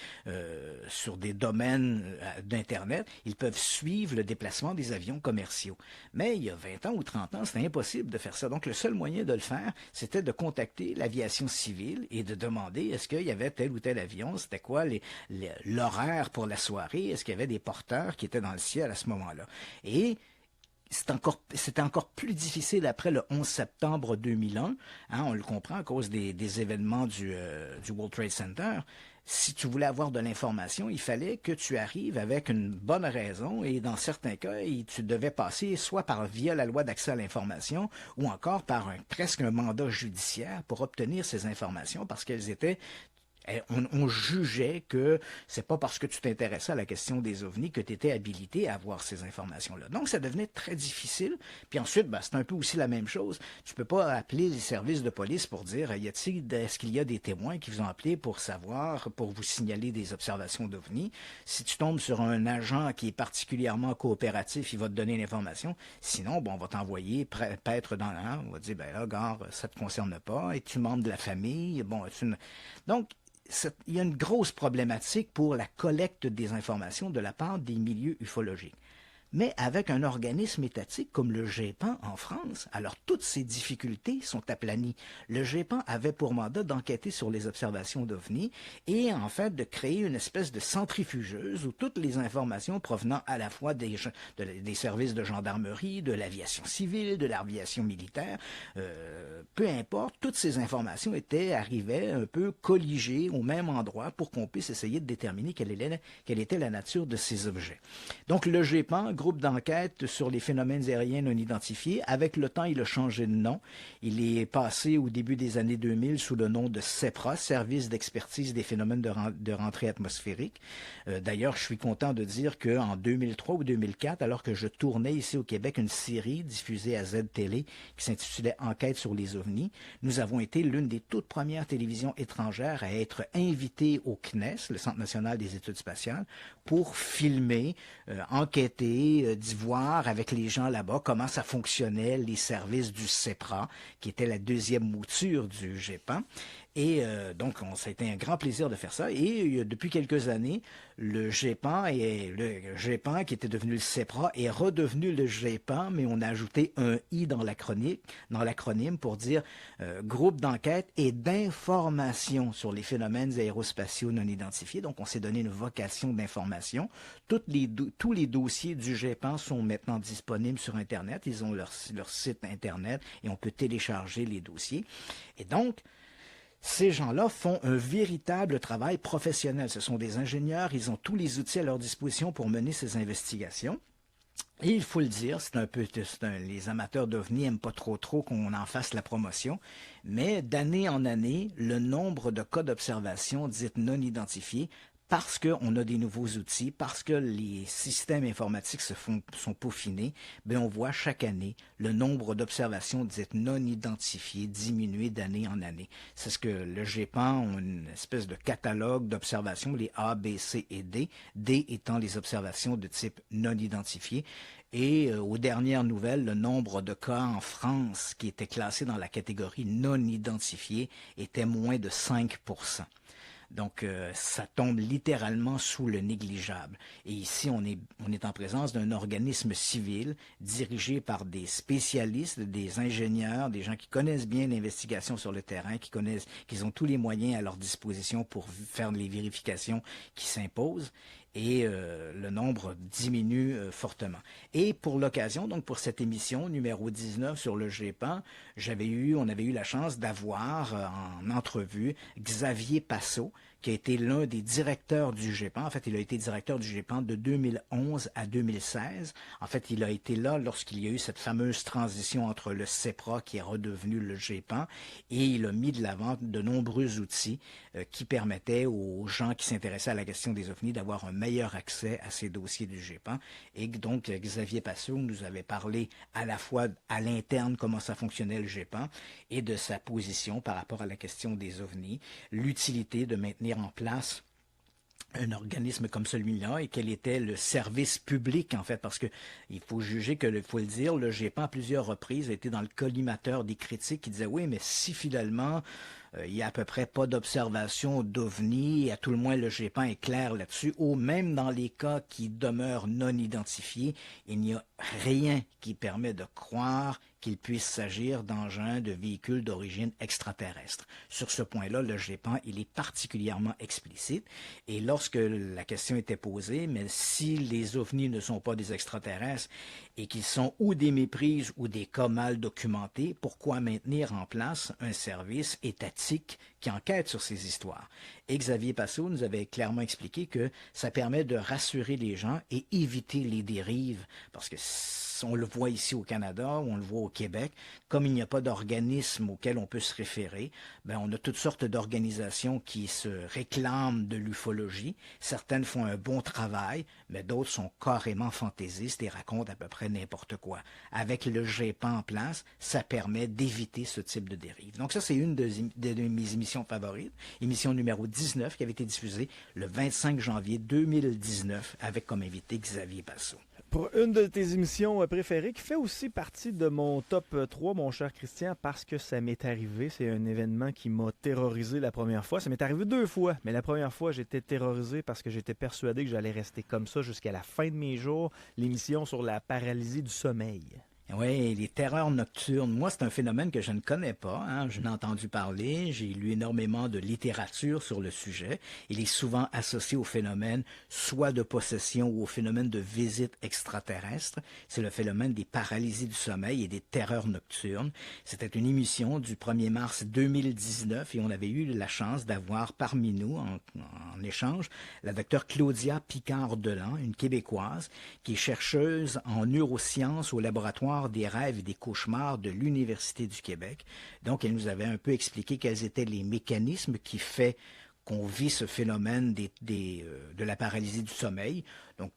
domaines d'Internet, ils peuvent suivre le déplacement des avions commerciaux. Mais il y a 20 ans ou 30 ans, c'était impossible de faire ça. Donc, le seul moyen de le faire, c'était de contacter l'aviation civile et de demander est-ce qu'il y avait tel ou tel avion, c'était quoi l'horaire pour la soirée, est-ce qu'il y avait des porteurs qui étaient dans le ciel à ce moment-là. Et c'était encore plus difficile après le 11 septembre 2001. On le comprend à cause des événements du World Trade Center. Si tu voulais avoir de l'information, il fallait que tu arrives avec une bonne raison et dans certains cas, tu devais passer soit via la loi d'accès à l'information ou encore par presque un mandat judiciaire pour obtenir ces informations parce qu'elles étaient... On jugeait que c'est pas parce que tu t'intéressais à la question des ovnis que tu étais habilité à avoir ces informations-là. Donc, ça devenait très difficile. Puis ensuite, c'est un peu aussi la même chose. Tu peux pas appeler les services de police pour dire est-ce qu'il y a des témoins qui vous ont appelé pour vous signaler des observations d'ovnis. Si tu tombes sur un agent qui est particulièrement coopératif, il va te donner l'information. Sinon, on va t'envoyer paître dans l'an. On va te dire, là, gars, ça te concerne pas. Es-tu membre de la famille? Donc, il y a une grosse problématique pour la collecte des informations de la part des milieux ufologiques. Mais avec un organisme étatique comme le GEPAN en France, alors toutes ces difficultés sont aplanies. Le GEPAN avait pour mandat d'enquêter sur les observations d'OVNI et en fait de créer une espèce de centrifugeuse où toutes les informations provenant à la fois des services de gendarmerie, de l'aviation civile, de l'aviation militaire, peu importe, toutes ces informations arrivaient un peu colligées au même endroit pour qu'on puisse essayer de déterminer quelle était la nature de ces objets. Donc le GEPAN, groupe d'enquête sur les phénomènes aériens non identifiés. Avec le temps, il a changé de nom. Il est passé au début des années 2000 sous le nom de CEPRA, Service d'expertise des phénomènes de rentrée atmosphérique. D'ailleurs, je suis content de dire qu'en 2003 ou 2004, alors que je tournais ici au Québec une série diffusée à Z-Télé qui s'intitulait Enquête sur les ovnis, nous avons été l'une des toutes premières télévisions étrangères à être invitées au CNES, le Centre national des études spatiales, pour filmer, enquêter et d'y voir avec les gens là-bas comment ça fonctionnait, les services du CEPRA, qui était la deuxième mouture du GEPAN. Et donc, ça a été un grand plaisir de faire ça. Et depuis quelques années, le GEPAN, qui était devenu le CEPRA, est redevenu le GEPAN, mais on a ajouté un I dans l'acronyme pour dire groupe d'enquête et d'information sur les phénomènes aérospatiaux non identifiés. Donc, on s'est donné une vocation d'information. Tous les dossiers du GEPAN sont maintenant disponibles sur Internet. Ils ont leur site Internet et on peut télécharger les dossiers. Et donc, ces gens-là font un véritable travail professionnel. Ce sont des ingénieurs, ils ont tous les outils à leur disposition pour mener ces investigations. Et il faut le dire, les amateurs d'OVNI n'aiment pas trop qu'on en fasse la promotion, mais d'année en année, le nombre de cas d'observation dites non identifiés, parce qu'on a des nouveaux outils, parce que les systèmes informatiques sont peaufinés, on voit chaque année le nombre d'observations dites non identifiées diminuer d'année en année. C'est ce que le GEPAN a une espèce de catalogue d'observations, les A, B, C et D, D étant les observations de type non identifié. Et aux dernières nouvelles, le nombre de cas en France qui étaient classés dans la catégorie non identifiée était moins de 5%. Donc, ça tombe littéralement sous le négligeable. Et ici, on est en présence d'un organisme civil dirigé par des spécialistes, des ingénieurs, des gens qui connaissent bien l'investigation sur le terrain, qui ont tous les moyens à leur disposition pour faire les vérifications qui s'imposent. Et le nombre diminue fortement. Et pour l'occasion, donc pour cette émission numéro 19 sur le GEPAN, on avait eu la chance d'avoir en entrevue Xavier Passot, qui a été l'un des directeurs du GEPAN. En fait, il a été directeur du GEPAN de 2011 à 2016. En fait, il a été là lorsqu'il y a eu cette fameuse transition entre le CEPRA, qui est redevenu le GEPAN, et il a mis de l'avant de nombreux outils qui permettaient aux gens qui s'intéressaient à la question des OVNI d'avoir un meilleur accès à ces dossiers du GEPAN. Et donc, Xavier Passot nous avait parlé à la fois à l'interne comment ça fonctionnait le GEPAN et de sa position par rapport à la question des OVNI, l'utilité de maintenir en place un organisme comme celui-là et quel était le service public, en fait, parce que il faut juger il faut le dire, le GEPAN à plusieurs reprises a été dans le collimateur des critiques qui disaient oui, mais si finalement il y a à peu près pas d'observation d'OVNI, à tout le moins le GEPAN est clair là-dessus, ou même dans les cas qui demeurent non identifiés, il n'y a rien qui permet de croire qu'il puisse s'agir d'engins de véhicules d'origine extraterrestre. Sur ce point-là, le GEPAN, il est particulièrement explicite. Et lorsque la question était posée, mais si les OVNI ne sont pas des extraterrestres et qu'ils sont ou des méprises ou des cas mal documentés, pourquoi maintenir en place un service étatique qui enquête sur ces histoires? Et Xavier Passot nous avait clairement expliqué que ça permet de rassurer les gens et éviter les dérives, parce que on le voit ici au Canada, ou on le voit au Québec, comme il n'y a pas d'organisme auquel on peut se référer, on a toutes sortes d'organisations qui se réclament de l'ufologie. Certaines font un bon travail, mais d'autres sont carrément fantaisistes et racontent à peu près n'importe quoi. Avec le GEPAN en place, ça permet d'éviter ce type de dérive. Donc ça, c'est une de mes émissions favorites, émission numéro 19, qui avait été diffusée le 25 janvier 2019, avec comme invité Xavier Passot. Pour une de tes émissions préférées, qui fait aussi partie de mon top 3, mon cher Christian, parce que ça m'est arrivé. C'est un événement qui m'a terrorisé la première fois. Ça m'est arrivé 2 fois, mais la première fois, j'étais terrorisé parce que j'étais persuadé que j'allais rester comme ça jusqu'à la fin de mes jours. L'émission sur la paralysie du sommeil. Oui, les terreurs nocturnes. Moi, c'est un phénomène que je ne connais pas. Je n'ai entendu parler. J'ai lu énormément de littérature sur le sujet. Il est souvent associé au phénomène soit de possession ou au phénomène de visite extraterrestre. C'est le phénomène des paralysies du sommeil et des terreurs nocturnes. C'était une émission du 1er mars 2019 et on avait eu la chance d'avoir parmi nous, en échange, la docteure Claudia Picard-Delan, une Québécoise, qui est chercheuse en neurosciences au laboratoire des rêves et des cauchemars de l'Université du Québec. Donc, elle nous avait un peu expliqué quels étaient les mécanismes qui font qu'on vit ce phénomène de la paralysie du sommeil. Donc,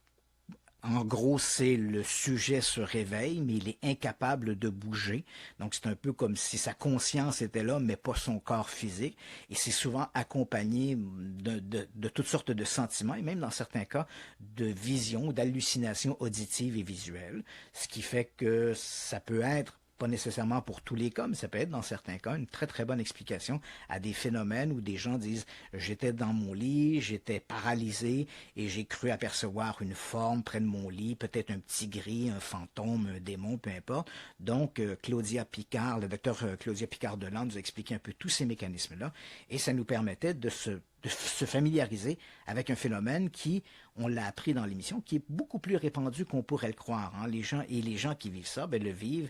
En gros, c'est le sujet se réveille, mais il est incapable de bouger. Donc, c'est un peu comme si sa conscience était là, mais pas son corps physique. Et c'est souvent accompagné de toutes sortes de sentiments, et même dans certains cas, de visions, d'hallucinations auditives et visuelles. Ce qui fait que ça peut être, pas nécessairement pour tous les cas, mais ça peut être dans certains cas une très très bonne explication à des phénomènes où des gens disent « j'étais dans mon lit, j'étais paralysé et j'ai cru apercevoir une forme près de mon lit, peut-être un petit gris, un fantôme, un démon, peu importe ». Donc Claudia Picard, le docteur Claudia Picard-Deland nous a expliqué un peu tous ces mécanismes-là et ça nous permettait de se familiariser avec un phénomène qui, on l'a appris dans l'émission, qui est beaucoup plus répandu qu'on pourrait le croire. Hein. Les gens qui vivent ça, le vivent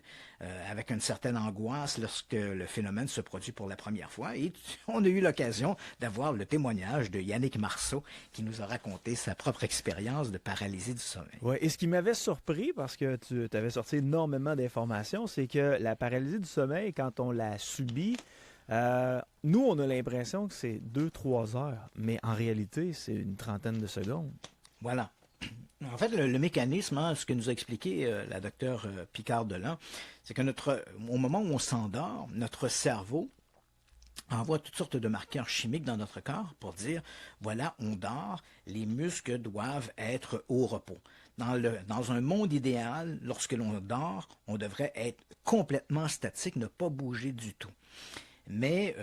avec une certaine angoisse lorsque le phénomène se produit pour la première fois. Et on a eu l'occasion d'avoir le témoignage de Yannick Marceau qui nous a raconté sa propre expérience de paralysie du sommeil. Ouais, et ce qui m'avait surpris, parce que tu avais sorti énormément d'informations, c'est que la paralysie du sommeil, quand on la subit, nous, on a l'impression que c'est 2-3 heures, mais en réalité, c'est une trentaine de secondes. Voilà. En fait, le mécanisme, hein, ce que nous a expliqué la docteure Picard-Deland, c'est que au moment où on s'endort, notre cerveau envoie toutes sortes de marqueurs chimiques dans notre corps pour dire, voilà, on dort, les muscles doivent être au repos. Dans un monde idéal, lorsque l'on dort, on devrait être complètement statique, ne pas bouger du tout. Mais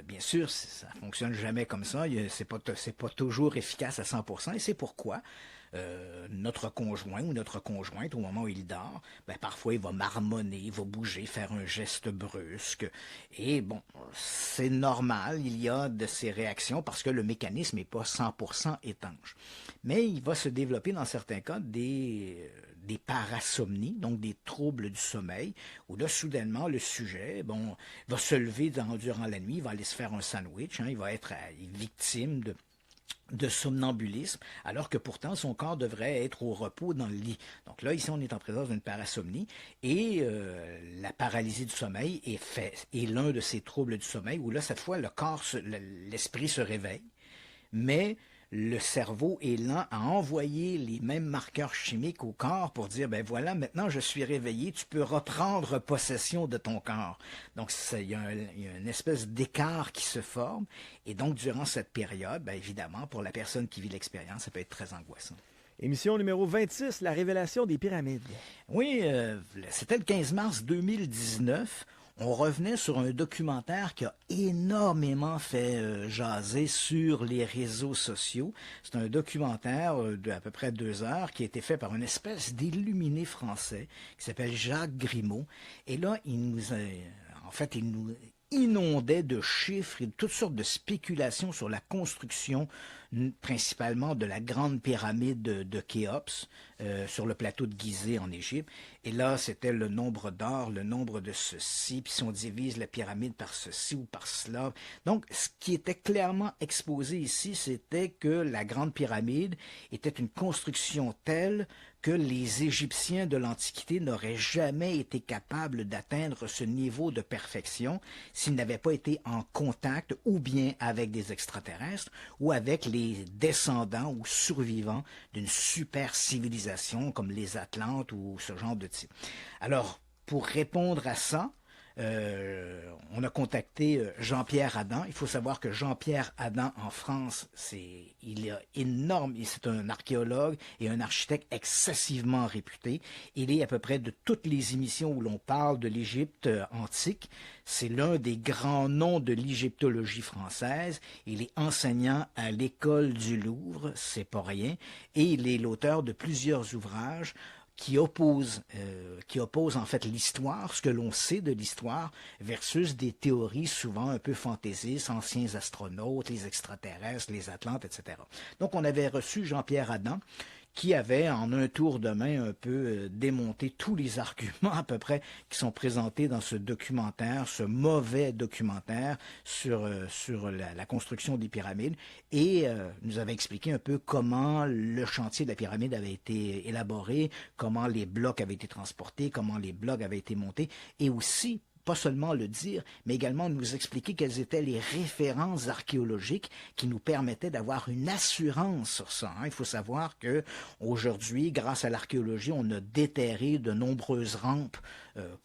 bien sûr, ça ne fonctionne jamais comme ça. C'est pas toujours efficace à 100%. Et c'est pourquoi notre conjoint ou notre conjointe, au moment où il dort, parfois il va marmonner, il va bouger, faire un geste brusque. Et bon, c'est normal, il y a de ces réactions parce que le mécanisme n'est pas 100% étanche. Mais il va se développer dans certains cas des parasomnies, donc des troubles du sommeil, où là, soudainement, le sujet, va se lever durant la nuit, il va aller se faire un sandwich, hein, il va être victime de somnambulisme, alors que pourtant son corps devrait être au repos dans le lit. Donc là, ici, on est en présence d'une parasomnie, et la paralysie du sommeil est l'un de ces troubles du sommeil, où là, cette fois, l'esprit se réveille, mais le cerveau est lent à envoyer les mêmes marqueurs chimiques au corps pour dire, voilà, maintenant je suis réveillé, tu peux reprendre possession de ton corps. Donc, il y a une espèce d'écart qui se forme. Et donc, durant cette période, évidemment, pour la personne qui vit l'expérience, ça peut être très angoissant. Émission numéro 26, la révélation des pyramides. Oui, c'était le 15 mars 2019. On revenait sur un documentaire qui a énormément fait jaser sur les réseaux sociaux. C'est un documentaire d'à peu près 2 heures qui a été fait par une espèce d'illuminé français qui s'appelle Jacques Grimaud. Et là, il nous inondait de chiffres et de toutes sortes de spéculations sur la construction principalement de la grande pyramide de Khéops sur le plateau de Gizeh en Égypte. Et là, c'était le nombre d'or, le nombre de ceci, puis si on divise la pyramide par ceci ou par cela. Donc, ce qui était clairement exposé ici, c'était que la grande pyramide était une construction telle que les Égyptiens de l'Antiquité n'auraient jamais été capables d'atteindre ce niveau de perfection s'ils n'avaient pas été en contact ou bien avec des extraterrestres ou avec les descendants ou survivants d'une super civilisation comme les Atlantes ou ce genre de type. Alors, pour répondre à ça, on a contacté Jean-Pierre Adam. Il faut savoir que Jean-Pierre Adam en France, il est énorme. C'est un archéologue et un architecte excessivement réputé. Il est à peu près de toutes les émissions où l'on parle de l'Égypte antique. C'est l'un des grands noms de l'égyptologie française. Il est enseignant à l'école du Louvre, c'est pas rien, et il est l'auteur de plusieurs ouvrages qui oppose en fait l'histoire, ce que l'on sait de l'histoire, versus des théories souvent un peu fantaisistes, anciens astronautes, les extraterrestres, les Atlantes, etc. Donc on avait reçu Jean-Pierre Adam, qui avait en un tour de main un peu démonté tous les arguments à peu près qui sont présentés dans ce documentaire, ce mauvais documentaire sur la construction des pyramides, et nous avait expliqué un peu comment le chantier de la pyramide avait été élaboré, comment les blocs avaient été transportés, comment les blocs avaient été montés, et aussi pas seulement le dire, mais également nous expliquer quelles étaient les références archéologiques qui nous permettaient d'avoir une assurance sur ça. Il faut savoir que aujourd'hui, grâce à l'archéologie, on a déterré de nombreuses rampes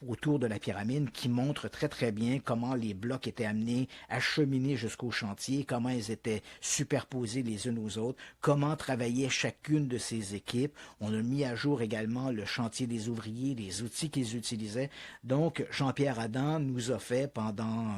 autour de la pyramide qui montrent très très bien comment les blocs étaient amenés, acheminés jusqu'au chantier, comment ils étaient superposés les unes aux autres, comment travaillait chacune de ces équipes. On a mis à jour également le chantier des ouvriers, les outils qu'ils utilisaient. Donc, Jean-Pierre Adam nous a fait pendant,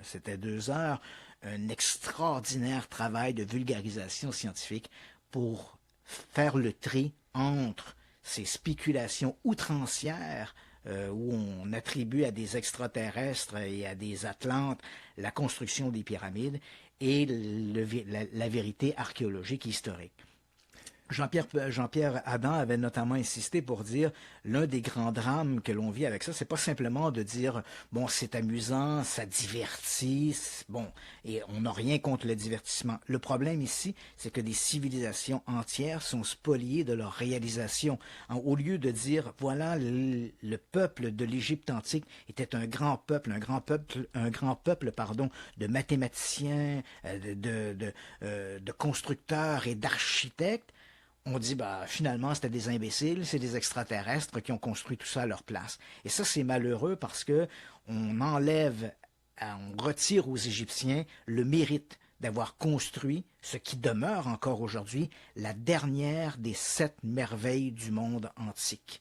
c'était 2 heures, un extraordinaire travail de vulgarisation scientifique pour faire le tri entre ces spéculations outrancières où on attribue à des extraterrestres et à des Atlantes la construction des pyramides et la vérité archéologique et historique. Jean-Pierre Adam avait notamment insisté pour dire l'un des grands drames que l'on vit avec ça, c'est pas simplement de dire bon c'est amusant, ça divertit, bon et on n'a rien contre le divertissement. Le problème ici, c'est que des civilisations entières sont spoliées de leur réalisation. Au lieu de dire voilà le peuple de l'Égypte antique était un grand peuple de mathématiciens, de constructeurs et d'architectes. On dit, finalement, c'était des imbéciles, c'est des extraterrestres qui ont construit tout ça à leur place. Et ça, c'est malheureux parce que on retire aux Égyptiens le mérite d'avoir construit ce qui demeure encore aujourd'hui la dernière des 7 merveilles du monde antique.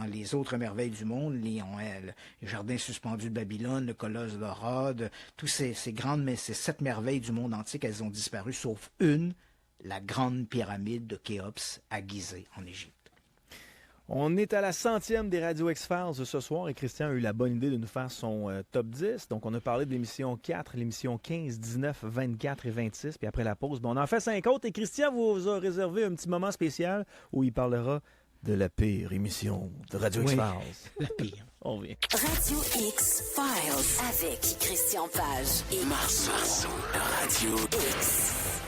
Les autres merveilles du monde, les jardins suspendus de Babylone, le colosse de Rhodes, tous ces 7 merveilles du monde antique, elles ont disparu, sauf une, la grande pyramide de Khéops à Gizeh, en Égypte. On est à la 100e des Radio X-Files ce soir et Christian a eu la bonne idée de nous faire son top 10. Donc, on a parlé de l'émission 4, l'émission 15, 19, 24 et 26. Puis après la pause, on en fait 5 autres. Et Christian vous a réservé un petit moment spécial où il parlera de la pire émission de Radio X-Files. La pire. On vient. Radio X-Files avec Christian Page et Marceau. Radio X.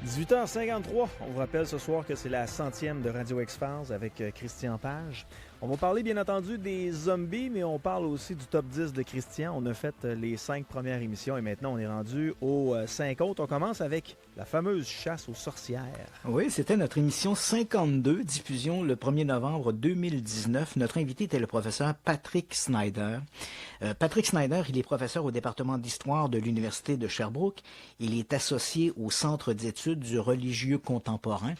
18h53, on vous rappelle ce soir que c'est la 100e de Radio X-Files avec Christian Page. On va parler bien entendu des zombies, mais on parle aussi du top 10 de Christian. On a fait les 5 premières émissions et maintenant on est rendu aux 5 autres. On commence avec la fameuse chasse aux sorcières. Oui, c'était notre émission 52, diffusion le 1er novembre 2019. Notre invité était le professeur Patrick Snyder. Patrick Snyder, il est professeur au département d'histoire de l'Université de Sherbrooke. Il est associé au Centre d'études du religieux contemporain.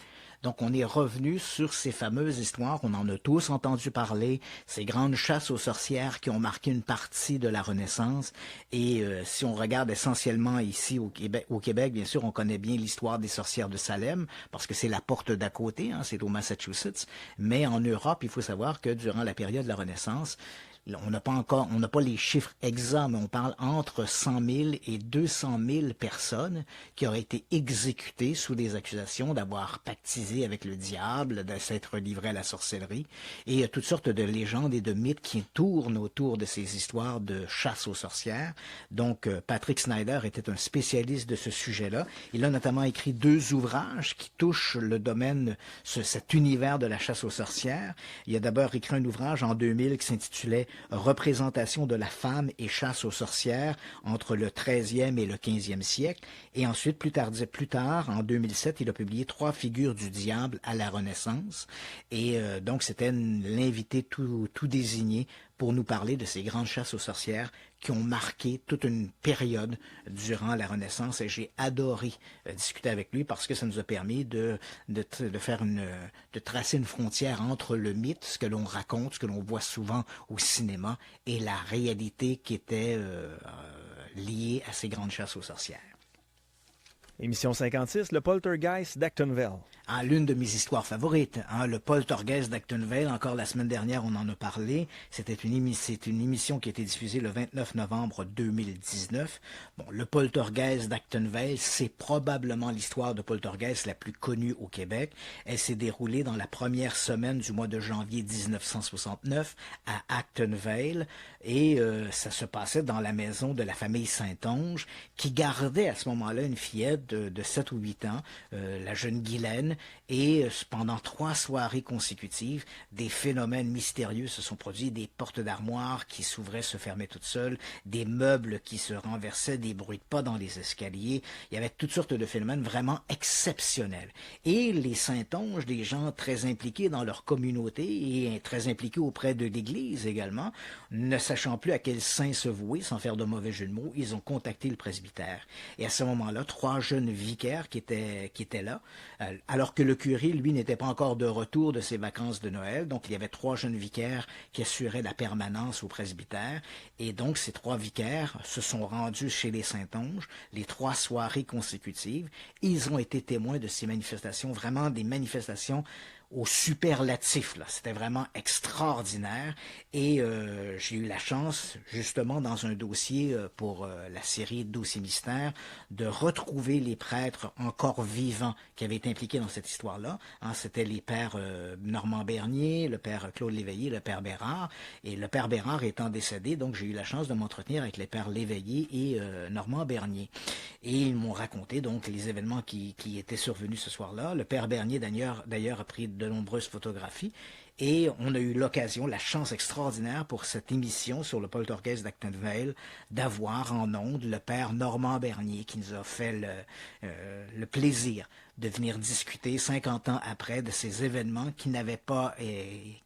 Donc, on est revenu sur ces fameuses histoires, on en a tous entendu parler, ces grandes chasses aux sorcières qui ont marqué une partie de la Renaissance. Et si on regarde essentiellement ici au Québec, bien sûr, on connaît bien l'histoire des sorcières de Salem, parce que c'est la porte d'à côté, c'est au Massachusetts. Mais en Europe, il faut savoir que durant la période de la Renaissance, on n'a pas les chiffres exacts, mais on parle entre 100 000 et 200 000 personnes qui auraient été exécutées sous des accusations d'avoir pactisé avec le diable, de s'être livré à la sorcellerie. Et il y a toutes sortes de légendes et de mythes qui tournent autour de ces histoires de chasse aux sorcières. Donc, Patrick Snyder était un spécialiste de ce sujet-là. Il a notamment écrit 2 ouvrages qui touchent le domaine, cet univers de la chasse aux sorcières. Il a d'abord écrit un ouvrage en 2000 qui s'intitulait Représentation de la femme et chasse aux sorcières entre le 13e et le 15e siècle. Et ensuite, plus tard, en 2007, il a publié 3 figures du diable à la Renaissance. Et donc, c'était l'invité tout désigné pour nous parler de ces grandes chasses aux sorcières qui ont marqué toute une période durant la Renaissance. Et j'ai adoré discuter avec lui parce que ça nous a permis de tracer une frontière entre le mythe, ce que l'on raconte, ce que l'on voit souvent au cinéma, et la réalité qui était liée à ces grandes chasses aux sorcières. Émission 56, le poltergeist d'Actonville. L'une de mes histoires favorites, le poltergeist d'Actonville, encore la semaine dernière on en a parlé, c'est une émission qui a été diffusée le 29 novembre 2019. Bon, le poltergeist d'Actonville, c'est probablement l'histoire de poltergeist la plus connue au Québec. Elle s'est déroulée dans la première semaine du mois de janvier 1969 à Actonville et ça se passait dans la maison de la famille Saint-Onge qui gardait à ce moment-là une fillette de 7 ou 8 ans, la jeune Guylaine, et pendant 3 soirées consécutives, des phénomènes mystérieux se sont produits, des portes d'armoire qui s'ouvraient, se fermaient toutes seules, des meubles qui se renversaient, des bruits de pas dans les escaliers. Il y avait toutes sortes de phénomènes vraiment exceptionnels. Et les Saintonges, des gens très impliqués dans leur communauté et très impliqués auprès de l'Église également, ne sachant plus à quel saint se vouer, sans faire de mauvais jeu de mots, ils ont contacté le presbytère. Et à ce moment-là, 3 jeunes vicaires qui étaient là, alors que le curé, lui, n'était pas encore de retour de ses vacances de Noël. Donc, il y avait 3 jeunes vicaires qui assuraient la permanence au presbytère. Et donc, ces 3 vicaires se sont rendus chez les Saintonges les 3 soirées consécutives. Et ils ont été témoins de ces manifestations, vraiment des manifestations au superlatif, là. C'était vraiment extraordinaire. Et j'ai eu la chance, justement, dans un dossier pour la série Dossier Mystère, de retrouver les prêtres encore vivants qui avaient été impliqués dans cette histoire-là. Hein, c'était les pères Normand Bernier, le père Claude Léveillé, le père Bérard. Et le père Bérard étant décédé, donc j'ai eu la chance de m'entretenir avec les pères Léveillé et Normand Bernier. Et ils m'ont raconté donc les événements qui étaient survenus ce soir-là. Le père Bernier, d'ailleurs, a pris de nombreuses photographies. Et on a eu l'occasion, la chance extraordinaire pour cette émission sur le poltergeist d'Actonville, d'avoir en ondes le père Normand Bernier qui nous a fait le plaisir de venir discuter 50 ans après de ces événements qui n'avaient pas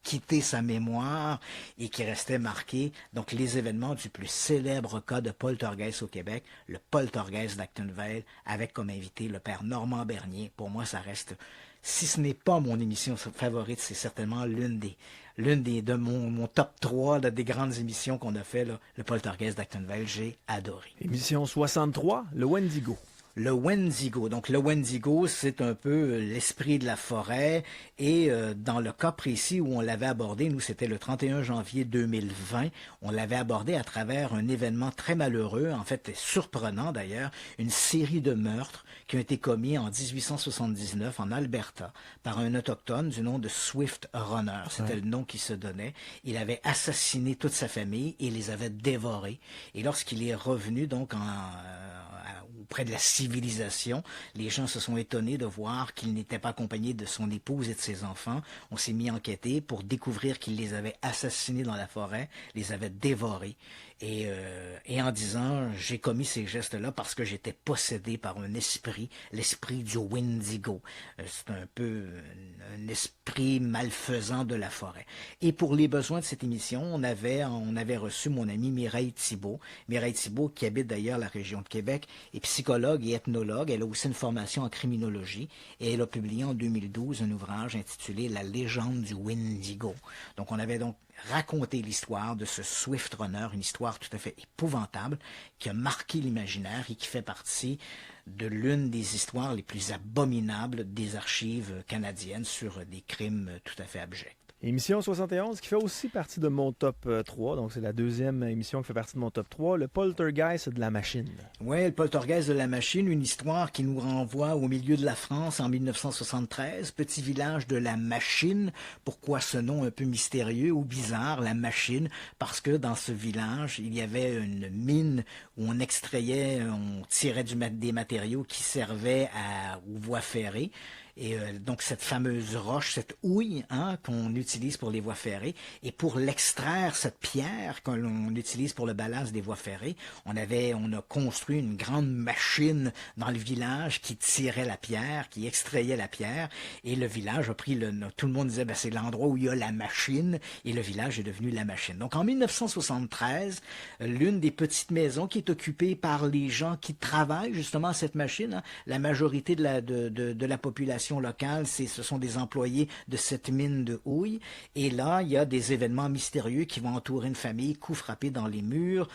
quitté sa mémoire et qui restaient marqués. Donc les événements du plus célèbre cas de poltergeist au Québec, le poltergeist d'Actonville, avec comme invité le père Normand Bernier. Pour moi, ça reste... Si ce n'est pas mon émission favorite, c'est certainement l'une de mon top 3 des grandes émissions qu'on a fait, là, le poltergeist d'Actonville. J'ai adoré. Émission 63, le Wendigo. Le Wendigo. Donc, le Wendigo, c'est un peu l'esprit de la forêt. Et dans le cas précis où on l'avait abordé, nous, c'était le 31 janvier 2020. On l'avait abordé à travers un événement très malheureux, en fait surprenant d'ailleurs, une série de meurtres qui ont été commis en 1879 en Alberta par un autochtone du nom de Swift Runner. C'était le nom qu'il se donnait. Il avait assassiné toute sa famille et les avait dévorés. Et lorsqu'il est revenu donc auprès de la civilisation, les gens se sont étonnés de voir qu'il n'était pas accompagné de son épouse et de ses enfants. On s'est mis à enquêter pour découvrir qu'il les avait assassinés dans la forêt, les avait dévorés. Et en disant, j'ai commis ces gestes-là parce que j'étais possédé par un esprit, l'esprit du Wendigo. C'est un peu un esprit malfaisant de la forêt. Et pour les besoins de cette émission, on avait reçu mon amie Mireille Thibault. Mireille Thibault, qui habite d'ailleurs la région de Québec, est psychologue et ethnologue. Elle a aussi une formation en criminologie et elle a publié en 2012 un ouvrage intitulé La légende du Wendigo. Donc on avait donc raconter l'histoire de ce Swift Runner, une histoire tout à fait épouvantable qui a marqué l'imaginaire et qui fait partie de l'une des histoires les plus abominables des archives canadiennes sur des crimes tout à fait abjects. Émission 71 qui fait aussi partie de mon top 3, donc c'est la deuxième émission qui fait partie de mon top 3, le poltergeist de la machine. Oui, le poltergeist de la machine, une histoire qui nous renvoie au milieu de la France en 1973, petit village de la Machine. Pourquoi ce nom un peu mystérieux ou bizarre, la Machine? Parce que dans ce village, il y avait une mine où on extrayait, on tirait des matériaux qui servaient aux voies ferrées. Et donc cette fameuse roche, cette houille qu'on utilise pour les voies ferrées, et pour l'extraire, cette pierre que l'on utilise pour le ballast des voies ferrées, on a construit une grande machine dans le village qui tirait la pierre, qui extrayait la pierre, et le village a pris tout le monde disait c'est l'endroit où il y a la machine, et le village est devenu la machine. Donc en 1973, l'une des petites maisons qui est occupée par les gens qui travaillent justement à cette machine, la majorité de la population locale, ce sont des employés de cette mine de houille. Et là, il y a des événements mystérieux qui vont entourer une famille, coups frappés dans les murs.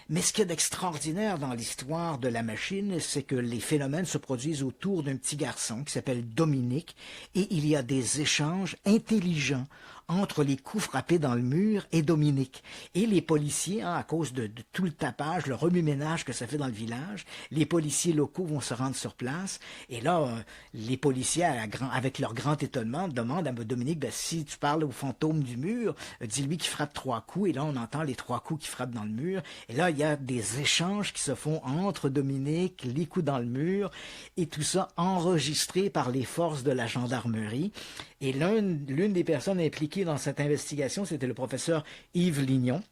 Mais ce qu'il y a d'extraordinaire dans l'histoire de la machine, c'est que les phénomènes se produisent autour d'un petit garçon qui s'appelle Dominique, et il y a des échanges intelligents entre les coups frappés dans le mur et Dominique. Et les policiers, à cause de tout le tapage, le remue-ménage que ça fait dans le village, les policiers locaux vont se rendre sur place. Et là, les policiers, avec leur grand étonnement, demandent à Dominique, si tu parles au fantôme du mur, dis-lui qu'il frappe 3 coups. Et là, on entend les 3 coups qui frappent dans le mur. Et là, il y a des échanges qui se font entre Dominique, les coups dans le mur, et tout ça enregistré par les forces de la gendarmerie. Et l'une des personnes impliquées dans cette investigation, c'était le professeur Yves Lignon,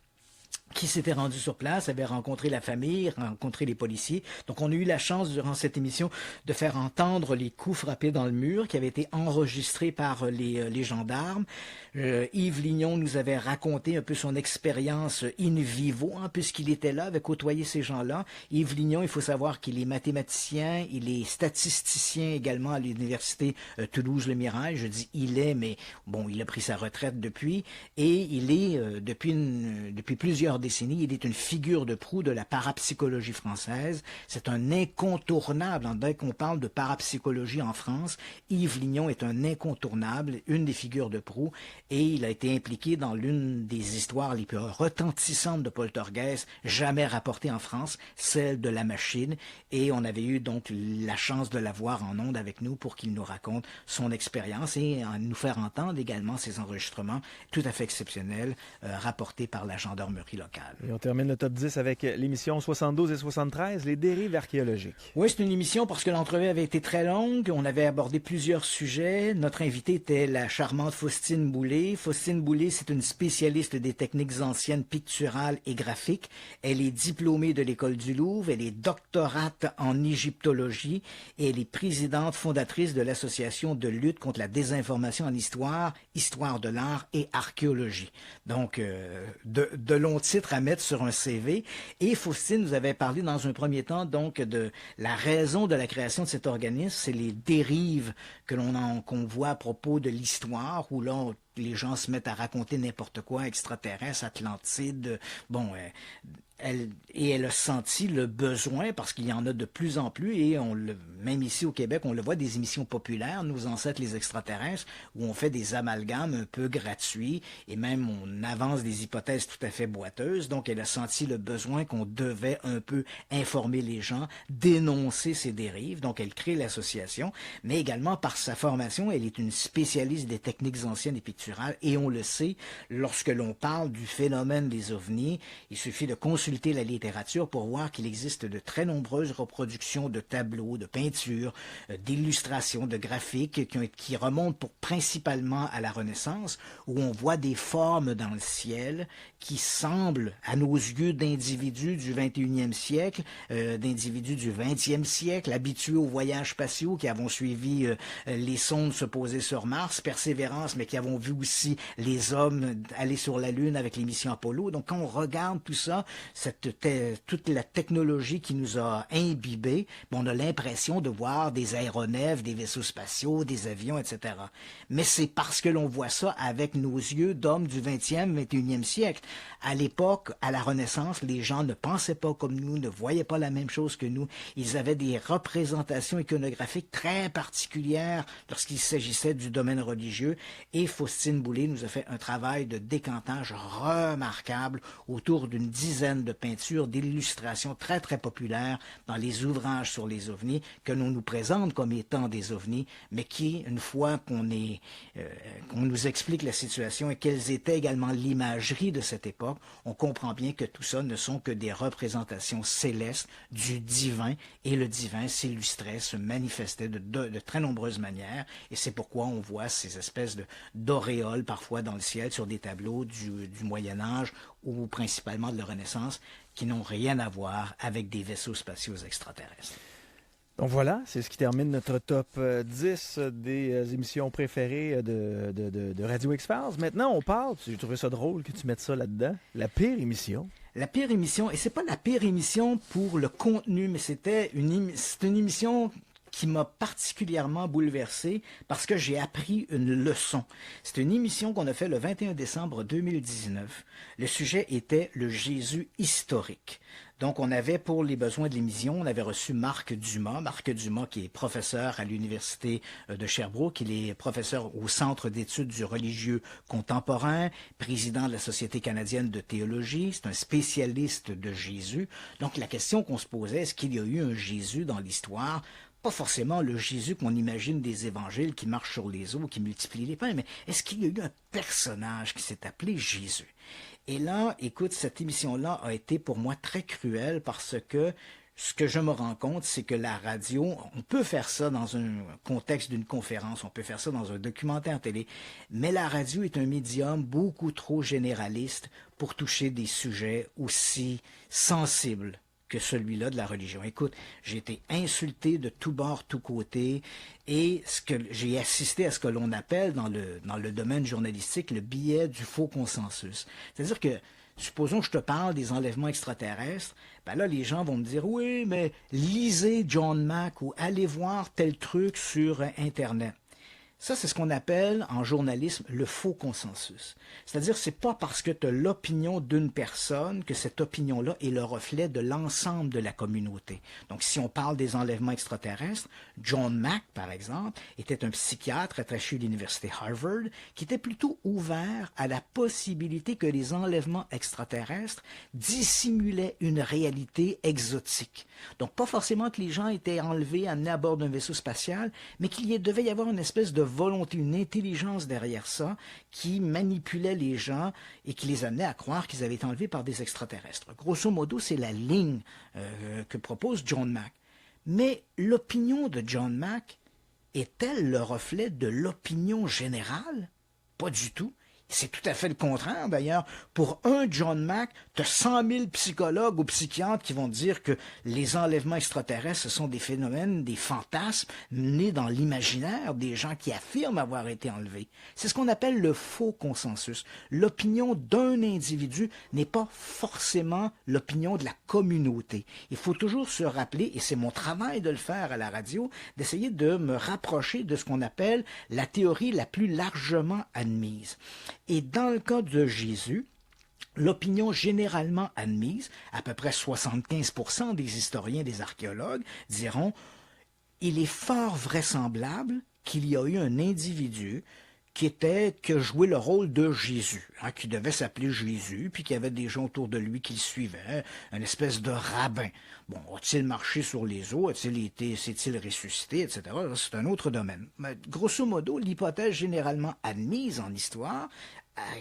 qui s'était rendu sur place, avait rencontré la famille, rencontré les policiers. Donc, on a eu la chance, durant cette émission, de faire entendre les coups frappés dans le mur qui avaient été enregistrés par les gendarmes. Yves Lignon nous avait raconté un peu son expérience in vivo, puisqu'il était là, avait côtoyé ces gens-là. Yves Lignon, il faut savoir qu'il est mathématicien, il est statisticien également à l'université Toulouse-Le Mirail. Je dis il est, mais bon, il a pris sa retraite depuis. Et il est, depuis plusieurs décennies, il est une figure de proue de la parapsychologie française. C'est un incontournable. Dès qu'on parle de parapsychologie en France, Yves Lignon est un incontournable, une des figures de proue, et il a été impliqué dans l'une des histoires les plus retentissantes de poltergeist jamais rapportées en France, celle de la machine, et on avait eu donc la chance de l'avoir en ondes avec nous pour qu'il nous raconte son expérience et nous faire entendre également ses enregistrements tout à fait exceptionnels rapportés par la gendarmerie locale. Et on termine le top 10 avec l'émission 72 et 73, les dérives archéologiques. Oui, c'est une émission parce que l'entrevue avait été très longue. On avait abordé plusieurs sujets. Notre invitée était la charmante Faustine Boulay. Faustine Boulay, c'est une spécialiste des techniques anciennes picturales et graphiques. Elle est diplômée de l'École du Louvre. Elle est doctorate en égyptologie et elle est présidente fondatrice de l'Association de lutte contre la désinformation en histoire, histoire de l'art et archéologie. Donc, de longs titres à mettre sur un CV. Et Faustine nous avait parlé dans un premier temps donc de la raison de la création de cet organisme, c'est les dérives qu'on voit à propos de l'histoire, où là, les gens se mettent à raconter n'importe quoi, extraterrestre, Atlantide, elle a senti le besoin, parce qu'il y en a de plus en plus, et même ici au Québec, on le voit, des émissions populaires, Nos ancêtres les extraterrestres, où on fait des amalgames un peu gratuits, et même on avance des hypothèses tout à fait boiteuses. Donc elle a senti le besoin qu'on devait un peu informer les gens, dénoncer ces dérives. Donc elle crée l'association, mais également par sa formation, elle est une spécialiste des techniques anciennes et picturales, et on le sait, lorsque l'on parle du phénomène des ovnis, il suffit de consulter la littérature pour voir qu'il existe de très nombreuses reproductions de tableaux, de peintures, d'illustrations, de graphiques qui remontent principalement à la Renaissance, où on voit des formes dans le ciel qui semblent, à nos yeux, d'individus du 21e siècle, d'individus du 20e siècle, habitués aux voyages spatiaux, qui avons suivi les sondes se poser sur Mars, Persévérance, mais qui avons vu aussi les hommes aller sur la Lune avec les missions Apollo. Donc, quand on regarde tout ça, toute la technologie qui nous a imbibés, on a l'impression de voir des aéronefs, des vaisseaux spatiaux, des avions, etc. Mais c'est parce que l'on voit ça avec nos yeux d'hommes du 20e, 21e siècle. À l'époque, à la Renaissance, les gens ne pensaient pas comme nous, ne voyaient pas la même chose que nous. Ils avaient des représentations iconographiques très particulières lorsqu'il s'agissait du domaine religieux. Et Faustine Boulay nous a fait un travail de décantage remarquable autour d'une dizaine de peintures, d'illustrations très, très populaires dans les ouvrages sur les ovnis que l'on nous présente comme étant des ovnis, mais qui, une fois qu'on nous explique la situation et quelles étaient également l'imagerie de cette époque, on comprend bien que tout ça ne sont que des représentations célestes du divin, et le divin s'illustrait, se manifestait de très nombreuses manières, et c'est pourquoi on voit ces espèces d'auréoles parfois dans le ciel sur des tableaux du Moyen-Âge ou principalement de la Renaissance, qui n'ont rien à voir avec des vaisseaux spatiaux extraterrestres. Donc voilà, c'est ce qui termine notre top 10 des émissions préférées de Radio X-Files. Maintenant, on parle, j'ai trouvé ça drôle que tu mettes ça là-dedans, la pire émission. La pire émission, et c'est pas la pire émission pour le contenu, mais c'est une émission qui m'a particulièrement bouleversé parce que j'ai appris une leçon. C'est une émission qu'on a fait le 21 décembre 2019. Le sujet était le Jésus historique. Donc, on avait, pour les besoins de l'émission, on avait reçu Marc Dumas. Marc Dumas, qui est professeur à l'Université de Sherbrooke. Il est professeur au Centre d'études du religieux contemporain, président de la Société canadienne de théologie. C'est un spécialiste de Jésus. Donc, la question qu'on se posait, est-ce qu'il y a eu un Jésus dans l'histoire? Pas forcément le Jésus qu'on imagine des évangiles qui marche sur les eaux, qui multiplie les pains, mais est-ce qu'il y a eu un personnage qui s'est appelé Jésus? Et là, écoute, cette émission-là a été pour moi très cruelle parce que ce que je me rends compte, c'est que la radio, on peut faire ça dans un contexte d'une conférence, on peut faire ça dans un documentaire télé, mais la radio est un médium beaucoup trop généraliste pour toucher des sujets aussi sensibles que celui-là de la religion. Écoute, j'ai été insulté de tous bords, tous côtés, et j'ai assisté à ce que l'on appelle dans le domaine journalistique le biais du faux consensus. C'est-à-dire que, supposons que je te parle des enlèvements extraterrestres, ben là, les gens vont me dire, oui, mais lisez John Mack ou allez voir tel truc sur Internet. Ça, c'est ce qu'on appelle en journalisme le faux consensus. C'est-à-dire, c'est pas parce que tu as l'opinion d'une personne que cette opinion-là est le reflet de l'ensemble de la communauté. Donc, si on parle des enlèvements extraterrestres, John Mack, par exemple, était un psychiatre attaché à l'université Harvard qui était plutôt ouvert à la possibilité que les enlèvements extraterrestres dissimulaient une réalité exotique. Donc, pas forcément que les gens étaient enlevés, amenés à bord d'un vaisseau spatial, mais devait y avoir une espèce de volonté, une intelligence derrière ça qui manipulait les gens et qui les amenait à croire qu'ils avaient été enlevés par des extraterrestres. Grosso modo, c'est la ligne que propose John Mack. Mais l'opinion de John Mack est-elle le reflet de l'opinion générale? Pas du tout. C'est tout à fait le contraire, d'ailleurs. Pour un John Mack, tu as 100 000 psychologues ou psychiatres qui vont dire que les enlèvements extraterrestres, ce sont des phénomènes, des fantasmes nés dans l'imaginaire des gens qui affirment avoir été enlevés. C'est ce qu'on appelle le faux consensus. L'opinion d'un individu n'est pas forcément l'opinion de la communauté. Il faut toujours se rappeler, et c'est mon travail de le faire à la radio, d'essayer de me rapprocher de ce qu'on appelle la théorie la plus largement admise. Et dans le cas de Jésus, l'opinion généralement admise, à peu près 75% des historiens, des archéologues, diront « il est fort vraisemblable qu'il y a eu un individu qui jouait le rôle de Jésus, qui devait s'appeler Jésus, puis qu'il y avait des gens autour de lui qui le suivaient, une espèce de rabbin. Bon, a-t-il marché sur les eaux, s'est-il ressuscité, etc. C'est un autre domaine. Mais, grosso modo, l'hypothèse généralement admise en histoire,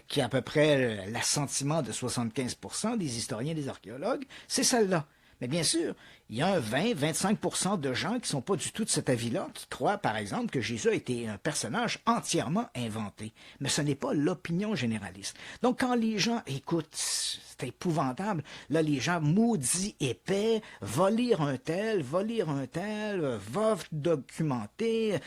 qui est à peu près l'assentiment de 75% des historiens et des archéologues, c'est celle-là. Mais bien sûr, il y a 20-25% de gens qui ne sont pas du tout de cet avis-là, qui croient, par exemple, que Jésus a été un personnage entièrement inventé. Mais ce n'est pas l'opinion généraliste. Donc, quand les gens écoutent, c'est épouvantable, là, les gens maudits épais, va lire un tel, va documenter.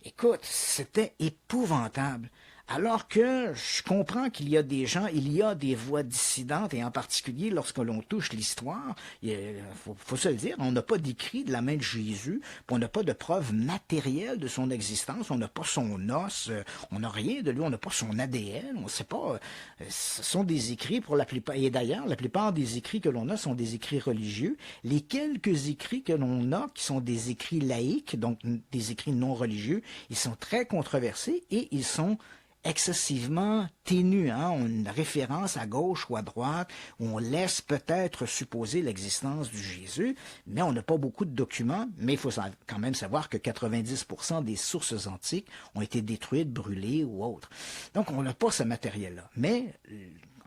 Écoute, c'était épouvantable. Alors que je comprends qu'il y a des gens, il y a des voix dissidentes, et en particulier lorsque l'on touche l'histoire, il faut se le dire, on n'a pas d'écrit de la main de Jésus, puis on n'a pas de preuves matérielles de son existence, on n'a pas son os, on n'a rien de lui, on n'a pas son ADN, on ne sait pas. Ce sont des écrits pour la plupart, et d'ailleurs, la plupart des écrits que l'on a sont des écrits religieux. Les quelques écrits que l'on a, qui sont des écrits laïques, donc des écrits non religieux, ils sont très controversés et ils sont excessivement ténue, on a une référence à gauche ou à droite, où on laisse peut-être supposer l'existence du Jésus, mais on n'a pas beaucoup de documents, mais il faut quand même savoir que 90% des sources antiques ont été détruites, brûlées ou autres. Donc on n'a pas ce matériel-là. Mais,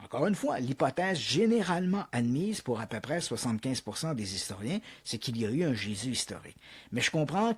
encore une fois, l'hypothèse généralement admise pour à peu près 75% des historiens, c'est qu'il y a eu un Jésus historique. Mais je comprends que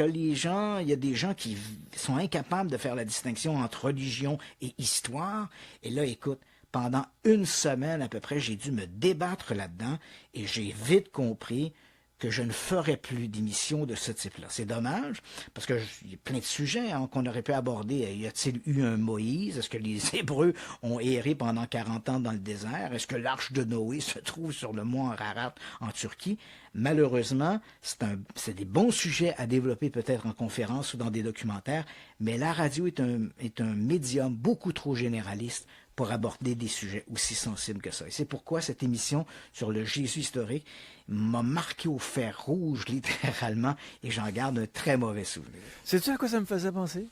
il y a des gens qui sont incapables de faire la distinction entre religion et histoire. Et là, écoute, pendant une semaine à peu près, j'ai dû me débattre là-dedans et j'ai vite compris que je ne ferais plus d'émissions de ce type-là. C'est dommage, parce qu'il y a plein de sujets qu'on aurait pu aborder. Y a-t-il eu un Moïse? Est-ce que les Hébreux ont erré pendant 40 ans dans le désert? Est-ce que l'arche de Noé se trouve sur le mont Ararat en Turquie? Malheureusement, c'est des bons sujets à développer peut-être en conférence ou dans des documentaires, mais la radio est un médium beaucoup trop généraliste pour aborder des sujets aussi sensibles que ça. Et c'est pourquoi cette émission sur le Jésus historique m'a marqué au fer rouge, littéralement, et j'en garde un très mauvais souvenir. Sais-tu à quoi ça me faisait penser?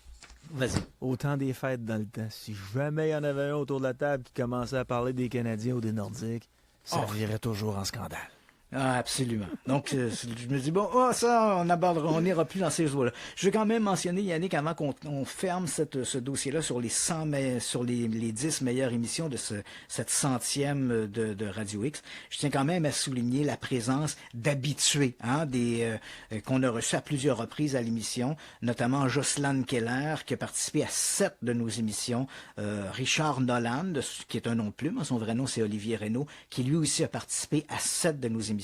Vas-y. Au temps des fêtes dans le temps. Si jamais il y en avait un autour de la table qui commençait à parler des Canadiens ou des Nordiques, ça virait toujours en scandale. Ah, absolument. Donc, je me dis, bon, ça, on n'ira plus dans ces eaux-là. Je veux quand même mentionner, Yannick, avant qu'on ferme ce dossier-là sur les 100, sur les 10 meilleures émissions de cette 100e de Radio X, je tiens quand même à souligner la présence d'habitués, qu'on a reçus à plusieurs reprises à l'émission, notamment Jocelyn Keller, qui a participé à 7 de nos émissions, Richard Nolan, qui est un nom de plume, son vrai nom c'est Olivier Reynaud, qui lui aussi a participé à 7 de nos émissions,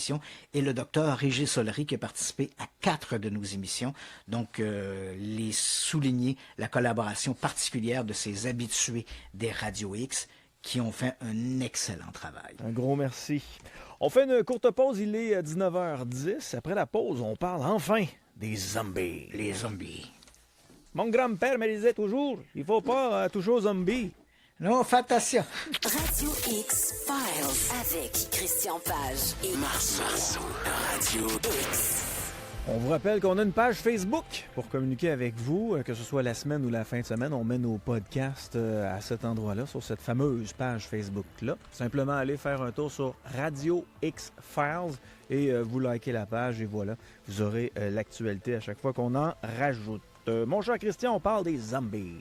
et le docteur Régis Solery qui a participé à 4 de nos émissions. Donc, les souligner la collaboration particulière de ces habitués des Radio X qui ont fait un excellent travail. Un gros merci. On fait une courte pause, il est 19h10. Après la pause, on parle enfin des zombies. Les zombies. Mon grand-père me disait toujours, il faut pas toucher aux zombies. Non, fais attention. Radio X Files avec Christian Page et Marceau. Radio X. On vous rappelle qu'on a une page Facebook pour communiquer avec vous, que ce soit la semaine ou la fin de semaine. On met nos podcasts à cet endroit-là, sur cette fameuse page Facebook-là. Simplement aller faire un tour sur Radio X Files et vous likez la page et voilà, vous aurez l'actualité à chaque fois qu'on en rajoute. Mon cher Christian, on parle des zombies.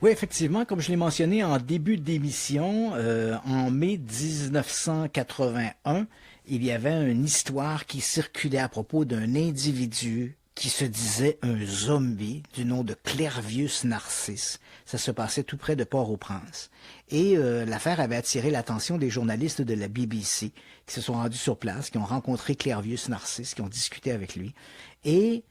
Oui, effectivement, comme je l'ai mentionné en début d'émission, en mai 1981, il y avait une histoire qui circulait à propos d'un individu qui se disait un zombie du nom de Clervius Narcisse. Ça se passait tout près de Port-au-Prince. Et l'affaire avait attiré l'attention des journalistes de la BBC qui se sont rendus sur place, qui ont rencontré Clervius Narcisse, qui ont discuté avec lui. Et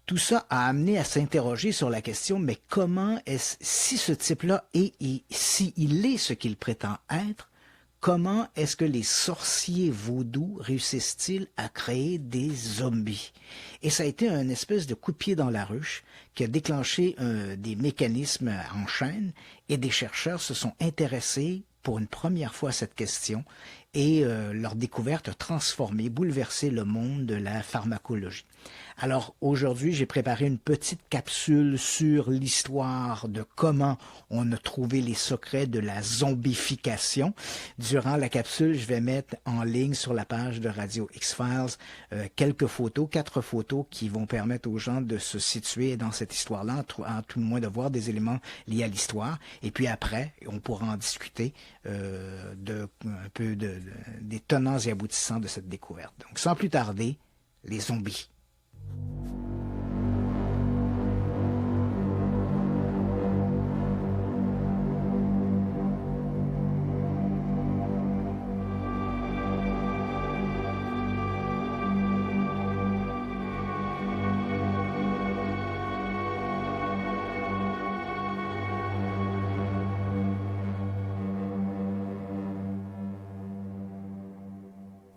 tout ça a amené à s'interroger sur la question, mais comment est-ce, si ce type-là est, et s'il est ce qu'il prétend être, comment est-ce que les sorciers vaudous réussissent-ils à créer des zombies? Et ça a été un espèce de coup de pied dans la ruche qui a déclenché des mécanismes en chaîne et des chercheurs se sont intéressés pour une première fois à cette question et leur découverte a transformé, bouleversé le monde de la pharmacologie. Alors aujourd'hui, j'ai préparé une petite capsule sur l'histoire de comment on a trouvé les secrets de la zombification. Durant la capsule, je vais mettre en ligne sur la page de Radio X-Files quelques photos, 4 photos qui vont permettre aux gens de se situer dans cette histoire-là, en tout le moins de voir des éléments liés à l'histoire. Et puis après, on pourra en discuter un peu des tenants et aboutissants de cette découverte. Donc sans plus tarder, les zombies.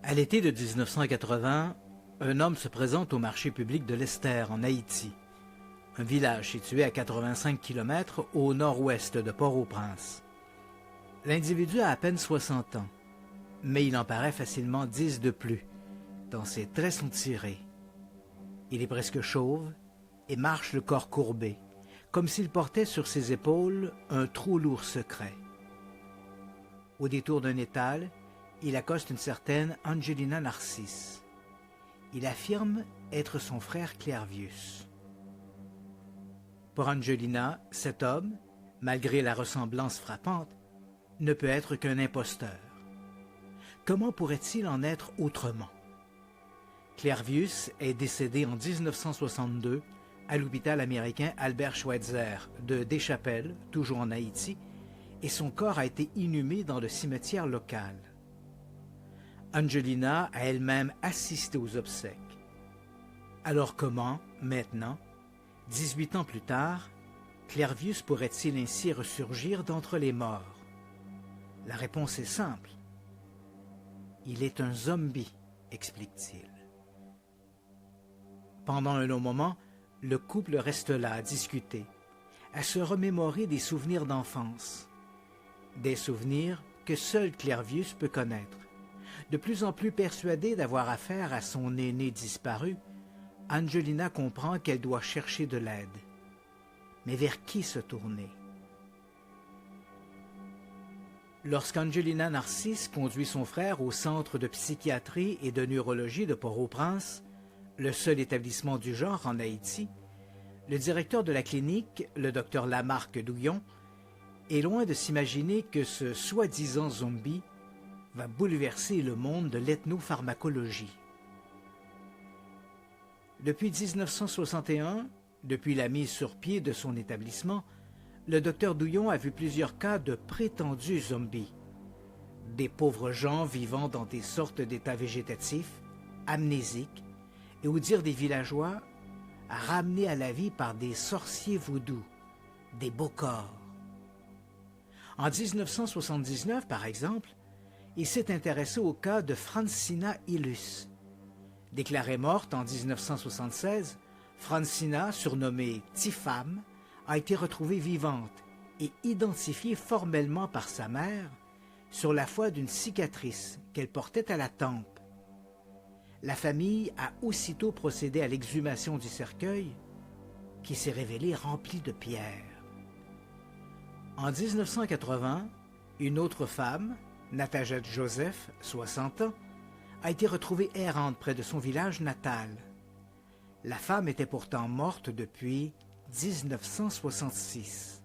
À l'été de 1980, un homme se présente au marché public de l'Esther, en Haïti, un village situé à 85 km au nord-ouest de Port-au-Prince. L'individu a à peine 60 ans, mais il en paraît facilement 10 de plus, tant ses traits sont tirés. Il est presque chauve et marche le corps courbé, comme s'il portait sur ses épaules un trop lourd secret. Au détour d'un étal, il accoste une certaine Angelina Narcisse. Il affirme être son frère Clervius. Pour Angelina, cet homme, malgré la ressemblance frappante, ne peut être qu'un imposteur. Comment pourrait-il en être autrement? Clervius est décédé en 1962 à l'hôpital américain Albert Schweitzer de Deschapelles, toujours en Haïti, et son corps a été inhumé dans le cimetière local. Angelina a elle-même assisté aux obsèques. Alors comment, maintenant, 18 ans plus tard, Clervius pourrait-il ainsi ressurgir d'entre les morts? La réponse est simple. Il est un zombie, explique-t-il. Pendant un long moment, le couple reste là à discuter, à se remémorer des souvenirs d'enfance, des souvenirs que seul Clervius peut connaître. De plus en plus persuadée d'avoir affaire à son aîné disparu, Angelina comprend qu'elle doit chercher de l'aide. Mais vers qui se tourner? Lorsqu'Angelina Narcisse conduit son frère au centre de psychiatrie et de neurologie de Port-au-Prince, le seul établissement du genre en Haïti, le directeur de la clinique, le docteur Lamarque Douillon, est loin de s'imaginer que ce soi-disant zombie va bouleverser le monde de l'ethnopharmacologie. Depuis 1961, depuis la mise sur pied de son établissement, le docteur Douillon a vu plusieurs cas de prétendus zombies. Des pauvres gens vivant dans des sortes d'états végétatifs, amnésiques, et au dire des villageois, ramenés à la vie par des sorciers vaudous, des beaux corps. En 1979, par exemple, il s'est intéressé au cas de Francina Illus. Déclarée morte en 1976, Francina, surnommée Tifam, a été retrouvée vivante et identifiée formellement par sa mère sur la foi d'une cicatrice qu'elle portait à la tempe. La famille a aussitôt procédé à l'exhumation du cercueil qui s'est révélé rempli de pierres. En 1980, une autre femme, Nataja Joseph, 60 ans, a été retrouvée errante près de son village natal. La femme était pourtant morte depuis 1966.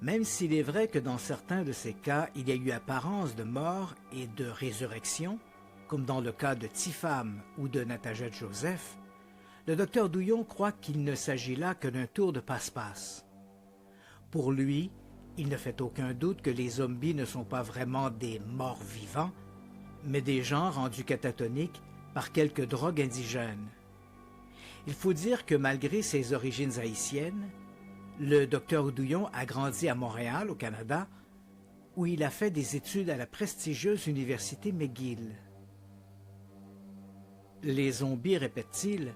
Même s'il est vrai que dans certains de ces cas, il y a eu apparence de mort et de résurrection, comme dans le cas de Tifam ou de Nataja Joseph, le docteur Douillon croit qu'il ne s'agit là que d'un tour de passe-passe. Pour lui, il ne fait aucun doute que les zombies ne sont pas vraiment des morts vivants, mais des gens rendus catatoniques par quelques drogues indigènes. Il faut dire que malgré ses origines haïtiennes, le docteur Douillon a grandi à Montréal, au Canada, où il a fait des études à la prestigieuse université McGill. Les zombies, répète-t-il,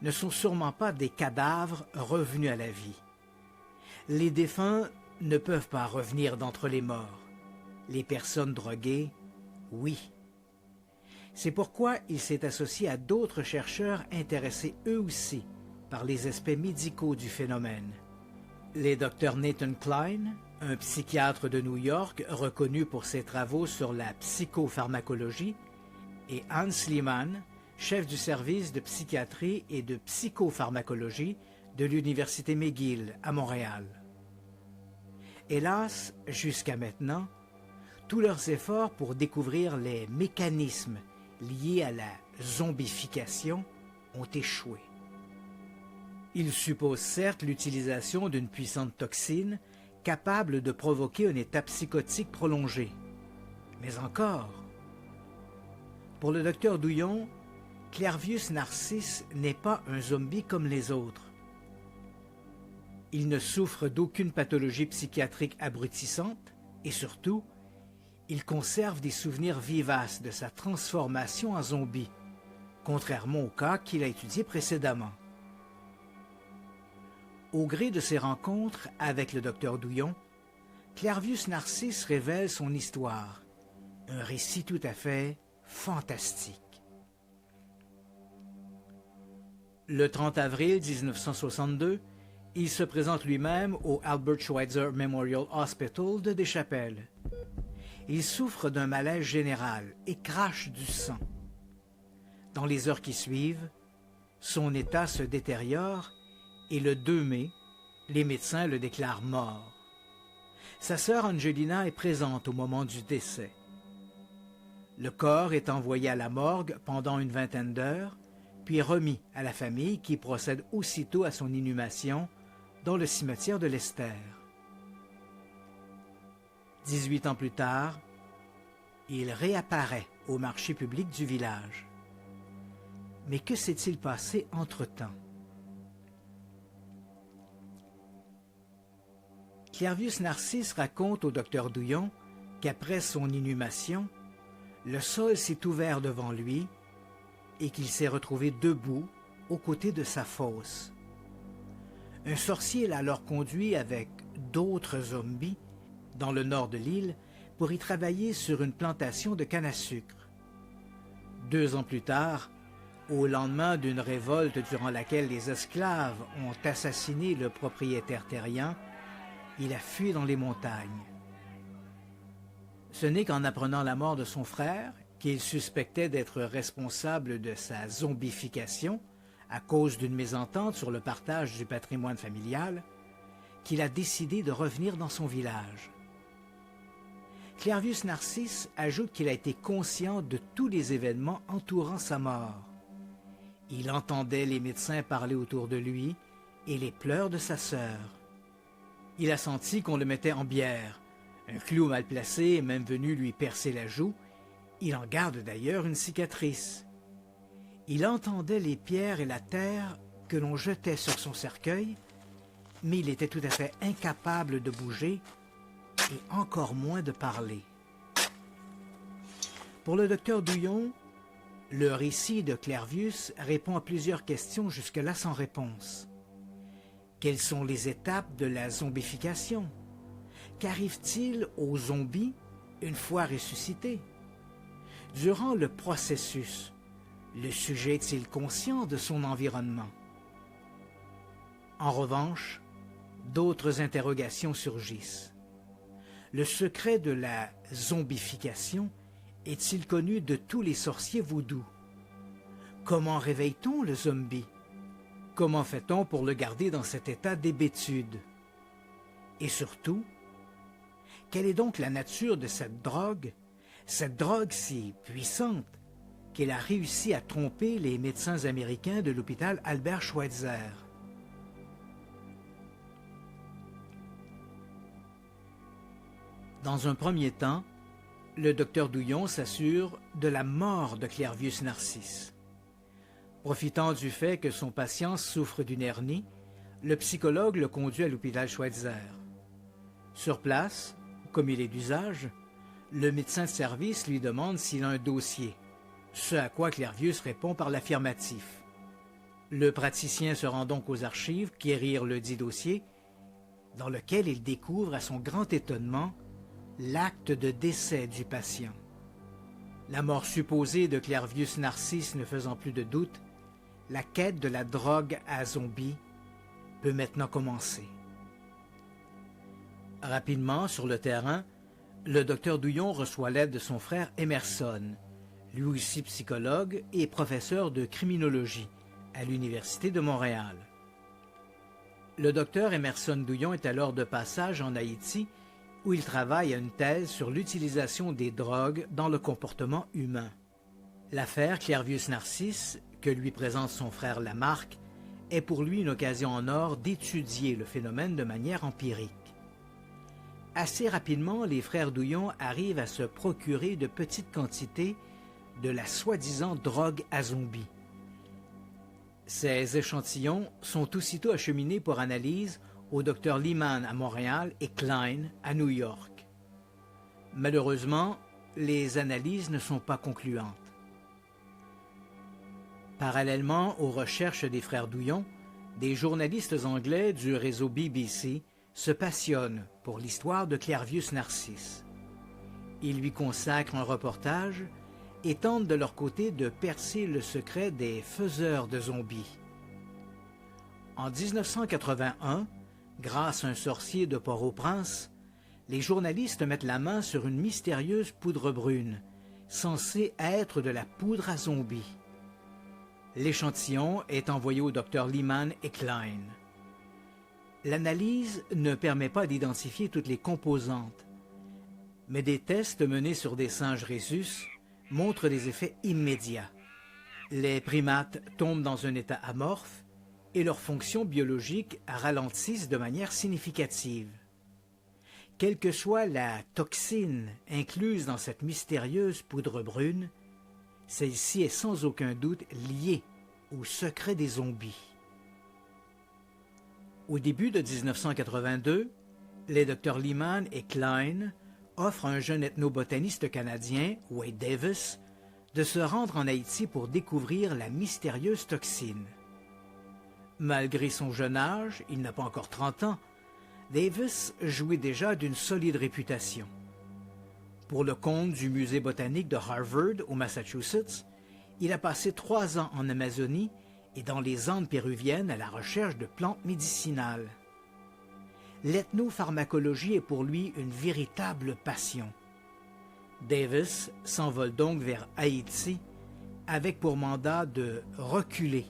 ne sont sûrement pas des cadavres revenus à la vie. Les défunts ne peuvent pas revenir d'entre les morts. Les personnes droguées, oui. C'est pourquoi il s'est associé à d'autres chercheurs intéressés eux aussi par les aspects médicaux du phénomène. Les docteurs Nathan Klein, un psychiatre de New York reconnu pour ses travaux sur la psychopharmacologie, et Hans Liemann, chef du service de psychiatrie et de psychopharmacologie de l'université McGill à Montréal. Hélas, jusqu'à maintenant, tous leurs efforts pour découvrir les mécanismes liés à la zombification ont échoué. Ils supposent certes l'utilisation d'une puissante toxine capable de provoquer un état psychotique prolongé. Mais encore, pour le docteur Douillon, Clervius Narcisse n'est pas un zombie comme les autres. Il ne souffre d'aucune pathologie psychiatrique abrutissante et surtout, il conserve des souvenirs vivaces de sa transformation en zombie, contrairement au cas qu'il a étudié précédemment. Au gré de ses rencontres avec le docteur Douillon, Clervius Narcisse révèle son histoire, un récit tout à fait fantastique. Le 30 avril 1962, il se présente lui-même au Albert Schweitzer Memorial Hospital de Deschapelles. Il souffre d'un malaise général et crache du sang. Dans les heures qui suivent, son état se détériore et le 2 mai, les médecins le déclarent mort. Sa sœur Angelina est présente au moment du décès. Le corps est envoyé à la morgue pendant une vingtaine d'heures, puis remis à la famille qui procède aussitôt à son inhumation dans le cimetière de l'Esther. 18 ans plus tard, il réapparaît au marché public du village. Mais que s'est-il passé entre-temps? Clervius Narcisse raconte au docteur Douillon qu'après son inhumation, le sol s'est ouvert devant lui et qu'il s'est retrouvé debout aux côtés de sa fosse. Un sorcier l'a alors conduit avec d'autres zombies dans le nord de l'île pour y travailler sur une plantation de canne à sucre. 2 ans plus tard, au lendemain d'une révolte durant laquelle les esclaves ont assassiné le propriétaire terrien, il a fui dans les montagnes. Ce n'est qu'en apprenant la mort de son frère, qu'il suspectait d'être responsable de sa zombification à cause d'une mésentente sur le partage du patrimoine familial, qu'il a décidé de revenir dans son village. Clervius Narcisse ajoute qu'il a été conscient de tous les événements entourant sa mort. Il entendait les médecins parler autour de lui et les pleurs de sa sœur. Il a senti qu'on le mettait en bière. Un clou mal placé est même venu lui percer la joue. Il en garde d'ailleurs une cicatrice. Il entendait les pierres et la terre que l'on jetait sur son cercueil, mais il était tout à fait incapable de bouger et encore moins de parler. Pour le docteur Douillon, le récit de Clervius répond à plusieurs questions jusque-là sans réponse. Quelles sont les étapes de la zombification? Qu'arrive-t-il aux zombies une fois ressuscités? Durant le processus, le sujet est-il conscient de son environnement? En revanche, d'autres interrogations surgissent. Le secret de la zombification est-il connu de tous les sorciers vaudous? Comment réveille-t-on le zombie? Comment fait-on pour le garder dans cet état d'hébétude? Et surtout, quelle est donc la nature de cette drogue si puissante qu'elle a réussi à tromper les médecins américains de l'hôpital Albert Schweitzer? Dans un premier temps, le docteur Douillon s'assure de la mort de Clervius Narcisse. Profitant du fait que son patient souffre d'une hernie, le psychologue le conduit à l'hôpital Schweitzer. Sur place, comme il est d'usage, le médecin de service lui demande s'il a un dossier, ce à quoi Clervius répond par l'affirmatif. Le praticien se rend donc aux archives quérir le dit dossier, dans lequel il découvre à son grand étonnement l'acte de décès du patient. La mort supposée de Clervius Narcisse ne faisant plus de doute, la quête de la drogue à zombies peut maintenant commencer. Rapidement, sur le terrain, le docteur Douillon reçoit l'aide de son frère Emerson, lui aussi psychologue et professeur de criminologie à l'Université de Montréal. Le docteur Emerson Douillon est alors de passage en Haïti, où il travaille à une thèse sur l'utilisation des drogues dans le comportement humain. L'affaire Clervius Narcisse, que lui présente son frère Lamarck, est pour lui une occasion en or d'étudier le phénomène de manière empirique. Assez rapidement, les frères Douillon arrivent à se procurer de petites quantités de la soi-disant drogue à zombies. Ces échantillons sont aussitôt acheminés pour analyse au Dr Lehman à Montréal et Klein à New York. Malheureusement, les analyses ne sont pas concluantes. Parallèlement aux recherches des frères Douillon, des journalistes anglais du réseau BBC se passionnent pour l'histoire de Clervius Narcisse. Ils lui consacrent un reportage et tentent de leur côté de percer le secret des faiseurs de zombies. En 1981, grâce à un sorcier de Port-au-Prince, les journalistes mettent la main sur une mystérieuse poudre brune, censée être de la poudre à zombies. L'échantillon est envoyé au Dr Lehman et Klein. L'analyse ne permet pas d'identifier toutes les composantes, mais des tests menés sur des singes rhésus montrent des effets immédiats. Les primates tombent dans un état amorphe et leurs fonctions biologiques ralentissent de manière significative. Quelle que soit la toxine incluse dans cette mystérieuse poudre brune, celle-ci est sans aucun doute liée au secret des zombies. Au début de 1982, les Dr Lehman et Klein offrent à un jeune ethnobotaniste canadien, Wade Davis, de se rendre en Haïti pour découvrir la mystérieuse toxine. Malgré son jeune âge, il n'a pas encore 30 ans, Davis jouit déjà d'une solide réputation. Pour le compte du musée botanique de Harvard au Massachusetts, il a passé 3 ans en Amazonie et dans les Andes péruviennes à la recherche de plantes médicinales. L'ethnopharmacologie est pour lui une véritable passion. Davis s'envole donc vers Haïti avec pour mandat de reculer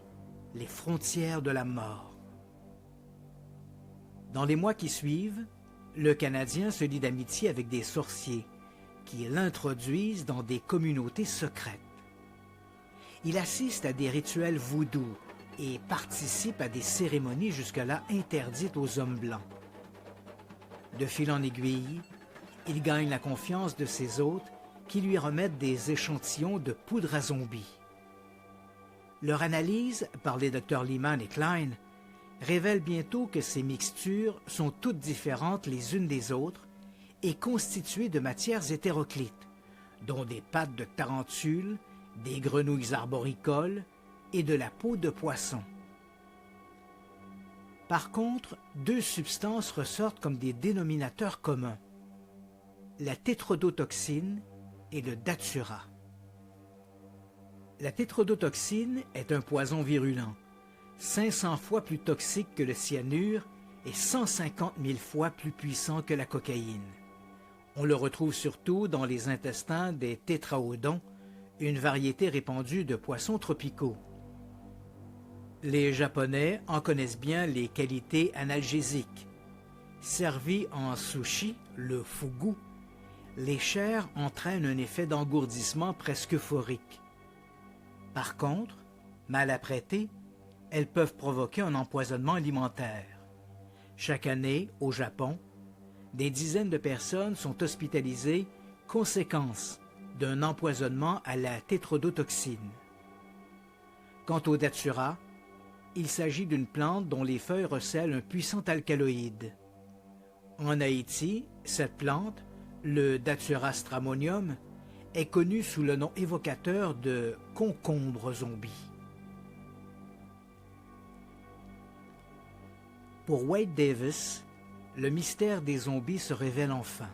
les frontières de la mort. Dans les mois qui suivent, le Canadien se lie d'amitié avec des sorciers qui l'introduisent dans des communautés secrètes. Il assiste à des rituels voodoo et participe à des cérémonies jusque-là interdites aux hommes blancs. De fil en aiguille, il gagne la confiance de ses hôtes qui lui remettent des échantillons de poudre à zombies. Leur analyse par les docteurs Lehman et Klein révèle bientôt que ces mixtures sont toutes différentes les unes des autres et constituées de matières hétéroclites, dont des pattes de tarentule, des grenouilles arboricoles et de la peau de poisson. Par contre, 2 substances ressortent comme des dénominateurs communs: la tétrodotoxine et le datura. La tétrodotoxine est un poison virulent, 500 fois plus toxique que le cyanure et 150 000 fois plus puissant que la cocaïne. On le retrouve surtout dans les intestins des tétraodons, une variété répandue de poissons tropicaux. Les Japonais en connaissent bien les qualités analgésiques. Servis en sushi, le fugu, les chairs entraînent un effet d'engourdissement presque euphorique. Par contre, mal apprêtées, elles peuvent provoquer un empoisonnement alimentaire. Chaque année, au Japon, des dizaines de personnes sont hospitalisées conséquence d'un empoisonnement à la tétrodotoxine. Quant au datura, il s'agit d'une plante dont les feuilles recèlent un puissant alcaloïde. En Haïti, cette plante, le Datura stramonium, est connue sous le nom évocateur de concombre zombie. Pour Wade Davis, le mystère des zombies se révèle enfin.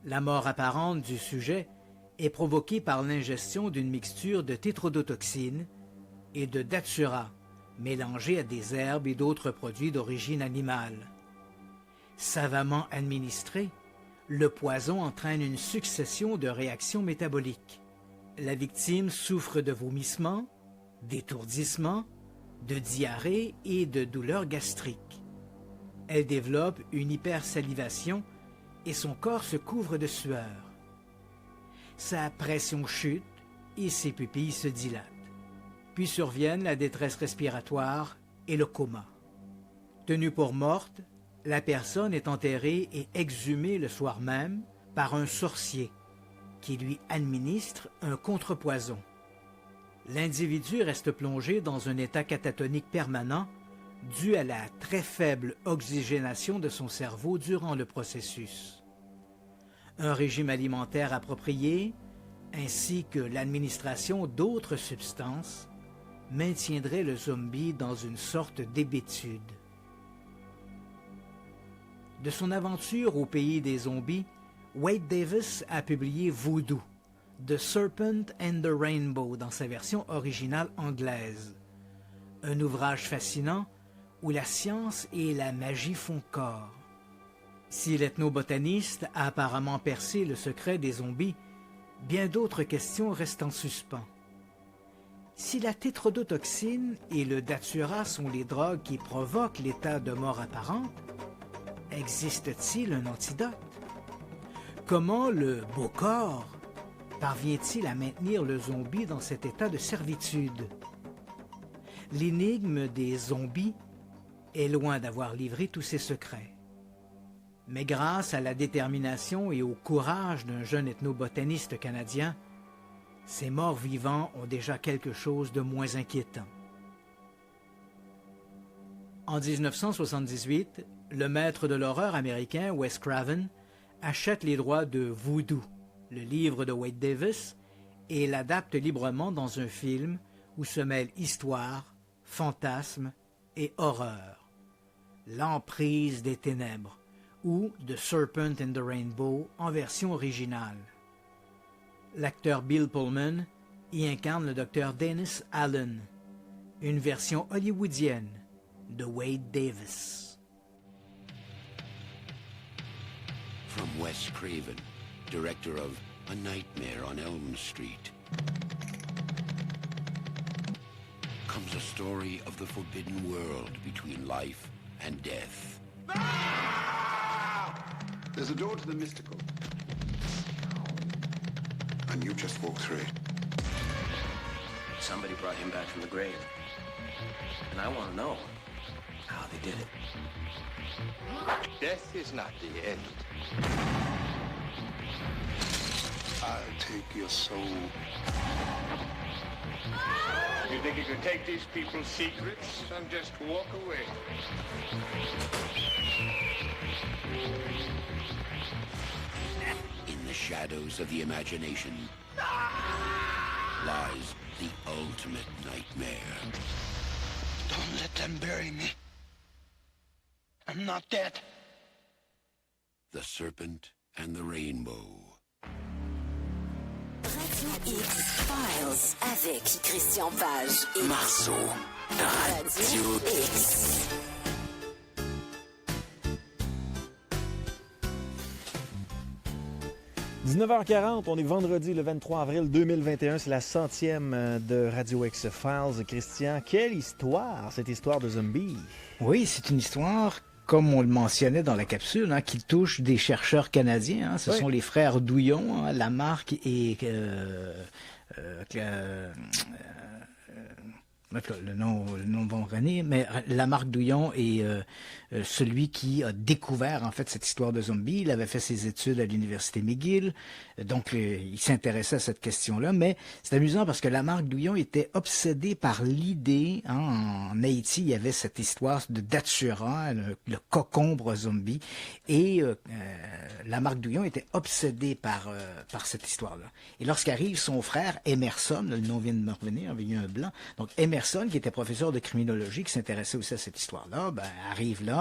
La mort apparente du sujet est provoquée par l'ingestion d'une mixture de tétrodotoxine et de datura, mélangée à des herbes et d'autres produits d'origine animale. Savamment administré, le poison entraîne une succession de réactions métaboliques. La victime souffre de vomissements, d'étourdissements, de diarrhée et de douleurs gastriques. Elle développe une hypersalivation et son corps se couvre de sueur. Sa pression chute et ses pupilles se dilatent. Puis surviennent la détresse respiratoire et le coma. Tenue pour morte, la personne est enterrée et exhumée le soir même par un sorcier qui lui administre un contrepoison. L'individu reste plongé dans un état catatonique permanent dû à la très faible oxygénation de son cerveau durant le processus. Un régime alimentaire approprié, ainsi que l'administration d'autres substances, maintiendrait le zombie dans une sorte d'hébétude. De son aventure au pays des zombies, Wade Davis a publié Voodoo, The Serpent and the Rainbow dans sa version originale anglaise. Un ouvrage fascinant où la science et la magie font corps. Si l'ethnobotaniste a apparemment percé le secret des zombies, bien d'autres questions restent en suspens. Si la tétrodotoxine et le datura sont les drogues qui provoquent l'état de mort apparente, existe-t-il un antidote? Comment le beau corps parvient-il à maintenir le zombie dans cet état de servitude? L'énigme des zombies est loin d'avoir livré tous ses secrets. Mais grâce à la détermination et au courage d'un jeune ethnobotaniste canadien, ces morts vivants ont déjà quelque chose de moins inquiétant. En 1978, le maître de l'horreur américain Wes Craven achète les droits de Voodoo, le livre de Wade Davis, et l'adapte librement dans un film où se mêlent histoire, fantasme et horreur. L'emprise des ténèbres, ou The Serpent and the Rainbow en version originale. L'acteur Bill Pullman y incarne le docteur Dennis Allen, une version hollywoodienne de Wade Davis. From Wes Craven, director of A Nightmare on Elm Street, comes a story of the forbidden world between life and death. There's a door to the mystical. And you just walk through it. Somebody brought him back from the grave. And I want to know how they did it. Death is not the end. I'll take your soul. You think you could take these people's secrets and just walk away? In the shadows of the imagination lies the ultimate nightmare. Don't let them bury me. I'm not dead. The Serpent and the Rainbow. Radio X Files avec Christian Page et Marceau. Radio X. « 19h40, on est vendredi le 23 avril 2021, c'est la 100e de Radio X-Files. Christian, quelle histoire, cette histoire de zombies? Oui, c'est une histoire, comme on le mentionnait dans la capsule, qui touche des chercheurs canadiens. Ce sont les frères Douillon, Lamarck et... le nom va me revenir, mais Lamarck Douillon est celui qui a découvert en fait cette histoire de zombies. Il avait fait ses études à l'université McGill, donc il s'intéressait à cette question-là. Mais c'est amusant parce que Lamarck Douillon était obsédé par l'idée, en Haïti, il y avait cette histoire de Datura, le cocombre zombie, et Lamarck Douillon était obsédé par cette histoire-là. Et lorsqu'arrive son frère Emerson, le nom vient de me revenir, avec un blanc, donc Emerson, qui était professeur de criminologie, qui s'intéressait aussi à cette histoire-là, arrive là,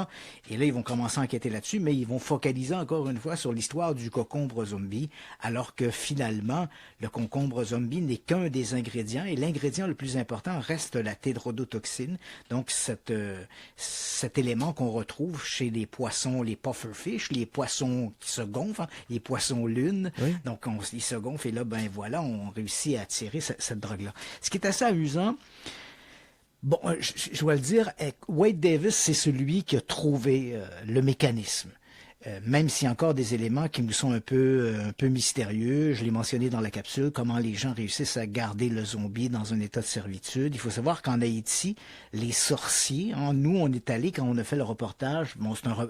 et là, ils vont commencer à enquêter là-dessus, mais ils vont focaliser encore une fois sur l'histoire du concombre zombie, alors que finalement, le concombre zombie n'est qu'un des ingrédients, et l'ingrédient le plus important reste la tétrodotoxine, donc cet élément qu'on retrouve chez les poissons, les pufferfish, les poissons qui se gonflent, les poissons lunes, donc ils se gonflent, et là, voilà, on réussit à attirer cette drogue-là. Ce qui est assez amusant, bon, je dois le dire, Wade Davis, c'est celui qui a trouvé le mécanisme. Même s'il y a encore des éléments qui nous sont un peu mystérieux, je l'ai mentionné dans la capsule, comment les gens réussissent à garder le zombie dans un état de servitude. Il faut savoir qu'en Haïti, les sorciers, nous, on est allés, quand on a fait le reportage,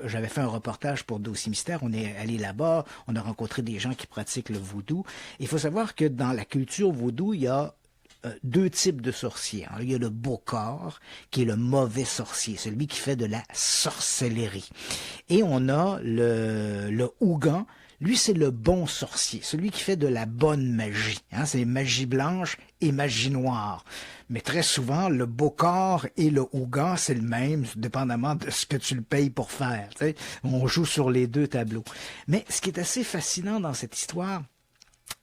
j'avais fait un reportage pour Dossier Mystère, on est allé là-bas, on a rencontré des gens qui pratiquent le vaudou. Il faut savoir que dans la culture vaudou, il y a deux types de sorciers. Il y a le bokor, qui est le mauvais sorcier, celui qui fait de la sorcellerie. Et on a le ougan, lui c'est le bon sorcier, celui qui fait de la bonne magie. C'est magie blanche et magie noire. Mais très souvent, le bokor et le ougan, c'est le même, dépendamment de ce que tu le payes pour faire. On joue sur les deux tableaux. Mais ce qui est assez fascinant dans cette histoire,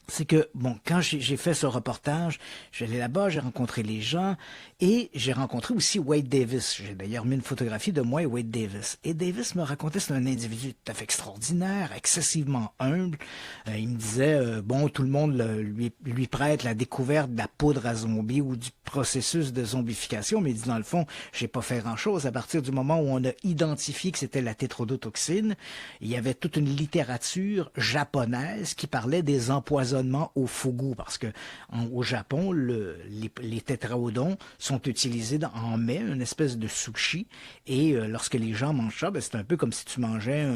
c'est que, quand j'ai fait ce reportage, j'allais là-bas, j'ai rencontré les gens et j'ai rencontré aussi Wade Davis. J'ai d'ailleurs mis une photographie de moi et Wade Davis. Et Davis me racontait que c'est un individu tout à fait extraordinaire, excessivement humble. Il me disait, tout le monde lui prête la découverte de la poudre à zombie ou du processus de zombification, mais il dit, dans le fond, j'ai pas fait grand-chose. À partir du moment où on a identifié que c'était la tétrodotoxine, il y avait toute une littérature japonaise qui parlait des empoisonnements au fugu, parce que au Japon, les tétraodons sont utilisés en mets, une espèce de sushi, et lorsque les gens mangent ça, c'est un peu comme si tu mangeais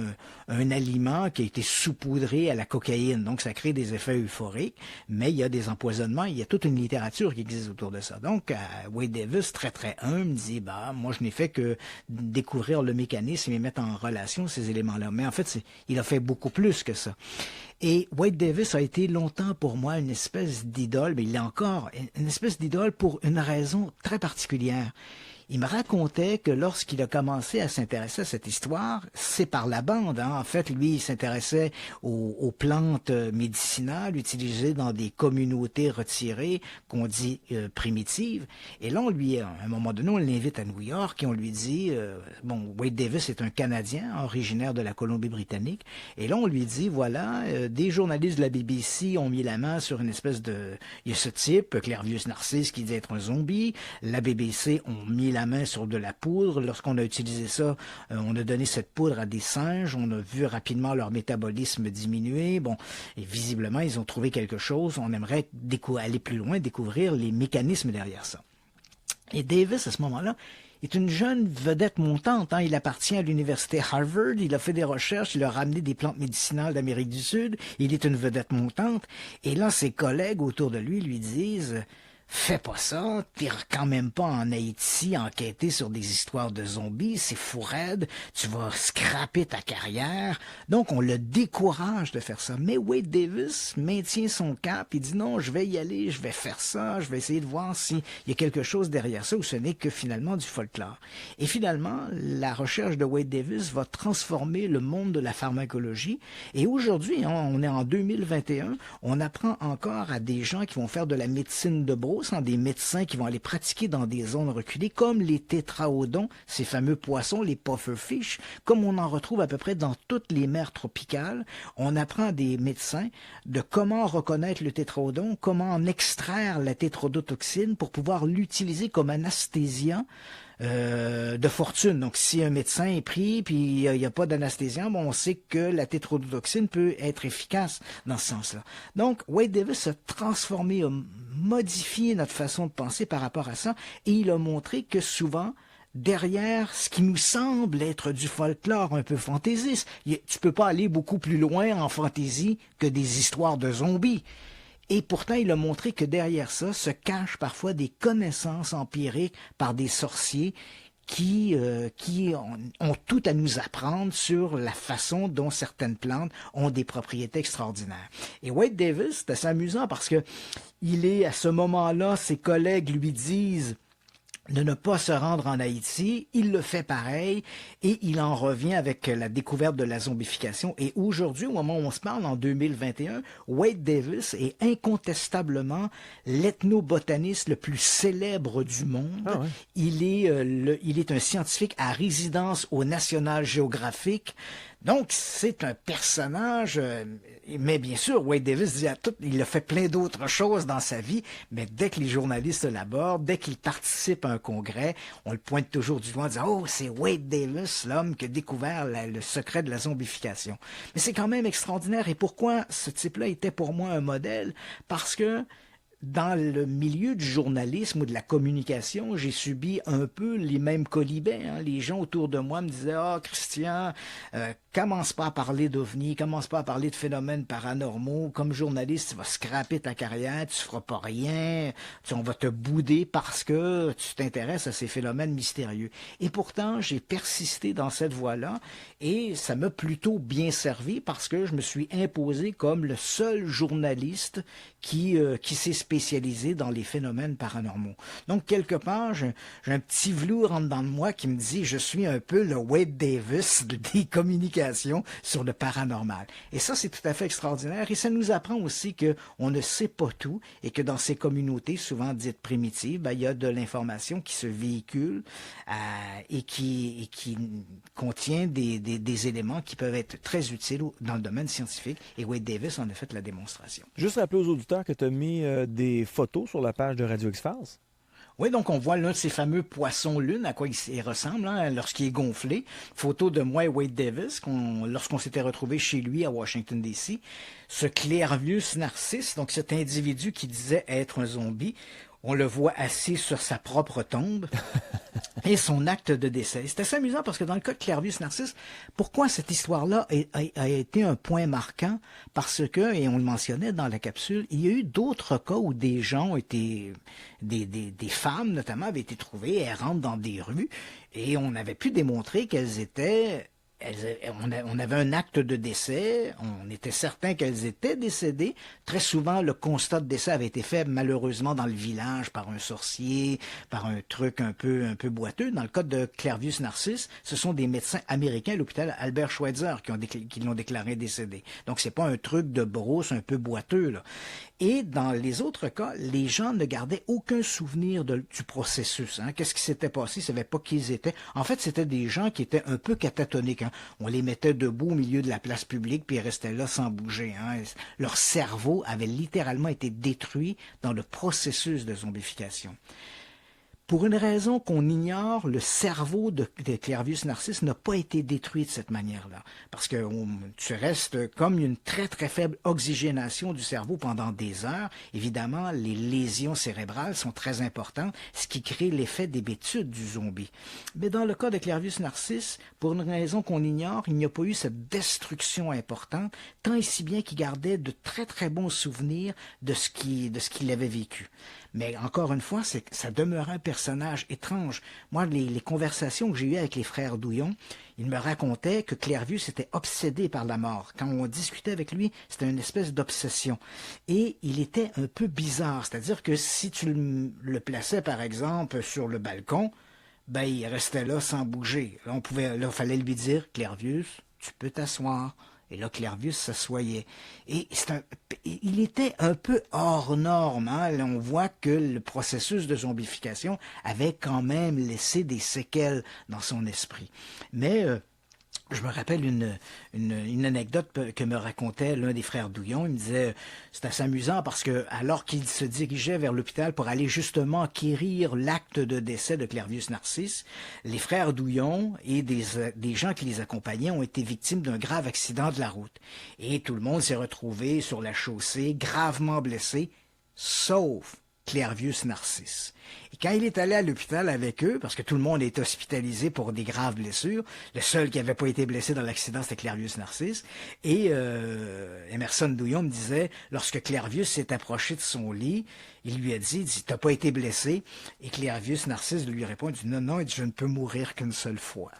un aliment qui a été saupoudré à la cocaïne, donc ça crée des effets euphoriques, mais il y a des empoisonnements, il y a toute une littérature qui existe autour de ça. Donc, Wade Davis, très très humble, dit, moi je n'ai fait que découvrir le mécanisme et mettre en relation ces éléments-là, mais en fait, il a fait beaucoup plus que ça. Et Wade Davis a été longtemps pour moi une espèce d'idole, mais il est encore une espèce d'idole pour une raison très particulière. il me racontait que lorsqu'il a commencé à s'intéresser à cette histoire, c'est par la bande. Hein. En fait, lui, il s'intéressait aux plantes médicinales utilisées dans des communautés retirées, qu'on dit primitives. Et là, à un moment donné, on l'invite à New York et on lui dit, Wade Davis est un Canadien originaire de la Colombie-Britannique. Et là, on lui dit, voilà, des journalistes de la BBC ont mis la main sur une espèce de... Il y a ce type, Clervius Narcisse, qui dit être un zombie. La BBC ont mis la main sur de la poudre. Lorsqu'on a utilisé ça, on a donné cette poudre à des singes. On a vu rapidement leur métabolisme diminuer. Bon, et visiblement, ils ont trouvé quelque chose. On aimerait aller plus loin, découvrir les mécanismes derrière ça. Et Davis, à ce moment-là, est une jeune vedette montante. Hein. Il appartient à l'université Harvard. Il a fait des recherches. Il a ramené des plantes médicinales d'Amérique du Sud. Il est une vedette montante. Et là, ses collègues autour de lui disent... Fais pas ça, t'es quand même pas en Haïti enquêter sur des histoires de zombies, c'est fou raide, tu vas scraper ta carrière. Donc on le décourage de faire ça. Mais Wade Davis maintient son cap, il dit non, je vais y aller, je vais faire ça, je vais essayer de voir s'il y a quelque chose derrière ça ou ce n'est que finalement du folklore. Et finalement, la recherche de Wade Davis va transformer le monde de la pharmacologie. Et aujourd'hui, on est en 2021, on apprend encore à des gens qui vont faire de la médecine de brousse, des médecins qui vont aller pratiquer dans des zones reculées, comme les tétraodons, ces fameux poissons, les pufferfish, comme on en retrouve à peu près dans toutes les mers tropicales. On apprend à des médecins de comment reconnaître le tétraodon, comment en extraire la tétrodotoxine pour pouvoir l'utiliser comme anesthésiant de fortune. Donc, si un médecin est pris puis il n'y a pas d'anesthésiant, on sait que la tétrodotoxine peut être efficace dans ce sens-là. Donc, Wade Davis a transformé, a modifié notre façon de penser par rapport à ça et il a montré que souvent, derrière ce qui nous semble être du folklore un peu fantaisiste, tu peux pas aller beaucoup plus loin en fantaisie que des histoires de zombies. Et pourtant, il a montré que derrière ça se cachent parfois des connaissances empiriques par des sorciers qui ont tout à nous apprendre sur la façon dont certaines plantes ont des propriétés extraordinaires. Et Wade Davis, c'est assez amusant parce que à ce moment-là, ses collègues lui disent de ne pas se rendre en Haïti, il le fait pareil et il en revient avec la découverte de la zombification. Et aujourd'hui, au moment où on se parle, en 2021, Wade Davis est incontestablement l'ethnobotaniste le plus célèbre du monde. Ah ouais. Il est un scientifique à résidence au National Geographic. Donc, c'est un personnage, mais bien sûr, Wade Davis dit il a fait plein d'autres choses dans sa vie, mais dès que les journalistes l'abordent, dès qu'il participe à un congrès, on le pointe toujours du doigt en disant « Oh, c'est Wade Davis, l'homme qui a découvert le secret de la zombification. » Mais c'est quand même extraordinaire. Et pourquoi ce type-là était pour moi un modèle? Parce que dans le milieu du journalisme ou de la communication, j'ai subi un peu les mêmes colibets. Hein. Les gens autour de moi me disaient « Ah, Christian, commence pas à parler d'ovnis, commence pas à parler de phénomènes paranormaux. Comme journaliste, tu vas scraper ta carrière, tu feras pas rien, on va te bouder parce que tu t'intéresses à ces phénomènes mystérieux. » Et pourtant, j'ai persisté dans cette voie-là et ça m'a plutôt bien servi parce que je me suis imposé comme le seul journaliste qui s'est spécialisé dans les phénomènes paranormaux. Donc, quelque part, j'ai un petit velours en dedans de moi qui me dit « Je suis un peu le Wade Davis des communications sur le paranormal. » Et ça, c'est tout à fait extraordinaire. Et ça nous apprend aussi qu'on ne sait pas tout et que dans ces communautés, souvent dites primitives, il y a de l'information qui se véhicule et qui contient des éléments qui peuvent être très utiles dans le domaine scientifique. Et Wade Davis en a fait la démonstration. Juste rappeler aux auditeurs que tu as mis des photos sur la page de Radio X-Files. Oui, donc on voit l'un de ces fameux poissons-lune, à quoi il ressemble lorsqu'il est gonflé. Photo de moi et Wade Davis, lorsqu'on s'était retrouvés chez lui à Washington, D.C. Ce Clervius Narcisse, donc cet individu qui disait être un zombie, on le voit assis sur sa propre tombe et son acte de décès. C'est assez amusant parce que dans le cas de Clervius Narcisse, pourquoi cette histoire-là a été un point marquant? Parce que, et on le mentionnait dans la capsule, il y a eu d'autres cas où des gens ont été, des femmes notamment avaient été trouvées errantes dans des rues et on avait pu démontrer qu'elles étaient on avait un acte de décès, on était certain qu'elles étaient décédées. Très souvent, le constat de décès avait été fait malheureusement dans le village par un sorcier, par un truc un peu boiteux. Dans le cas de Clairvius Narcisse, ce sont des médecins américains à l'hôpital Albert Schweitzer qui l'ont déclaré décédé. Donc c'est pas un truc de brousse un peu boiteux, là. Et dans les autres cas, les gens ne gardaient aucun souvenir du processus. Hein. Qu'est-ce qui s'était passé? Ils ne savaient pas qui ils étaient. En fait, c'était des gens qui étaient un peu catatoniques. Hein. On les mettait debout au milieu de la place publique, puis ils restaient là sans bouger. Hein. Leur cerveau avait littéralement été détruit dans le processus de zombification. Pour une raison qu'on ignore, le cerveau de Clairvius Narcisse n'a pas été détruit de cette manière-là. Parce que tu restes comme une très très faible oxygénation du cerveau pendant des heures. Évidemment, les lésions cérébrales sont très importantes, ce qui crée l'effet d'hébétude du zombie. Mais dans le cas de Clairvius Narcisse, pour une raison qu'on ignore, il n'y a pas eu cette destruction importante, tant et si bien qu'il gardait de très très bons souvenirs de ce qu'il avait vécu. Mais encore une fois, ça demeurait un personnage étrange. Moi, les conversations que j'ai eues avec les frères Douillon, ils me racontaient que Clairvius était obsédé par la mort. Quand on discutait avec lui, c'était une espèce d'obsession. Et il était un peu bizarre. C'est-à-dire que si tu le plaçais, par exemple, sur le balcon, ben, il restait là sans bouger. Là, il fallait lui dire, Clairvius, tu peux t'asseoir. Et là, Clairvius s'assoyait. Et il était un peu hors norme. Hein? Là, on voit que le processus de zombification avait quand même laissé des séquelles dans son esprit. Mais je me rappelle une anecdote que me racontait l'un des frères Douillon. Il me disait, c'est assez amusant parce que alors qu'il se dirigeait vers l'hôpital pour aller justement acquérir l'acte de décès de Clairvius Narcisse, les frères Douillon et des gens qui les accompagnaient ont été victimes d'un grave accident de la route. Et tout le monde s'est retrouvé sur la chaussée, gravement blessé, sauf Clairvius Narcisse. Et quand il est allé à l'hôpital avec eux, parce que tout le monde est hospitalisé pour des graves blessures, le seul qui n'avait pas été blessé dans l'accident, c'était Clairvius Narcisse. Et Emerson Douillon me disait, lorsque Clairvius s'est approché de son lit, il lui a dit, t'as pas été blessé? Et Clairvius Narcisse lui répond, il dit, non, il dit, je ne peux mourir qu'une seule fois.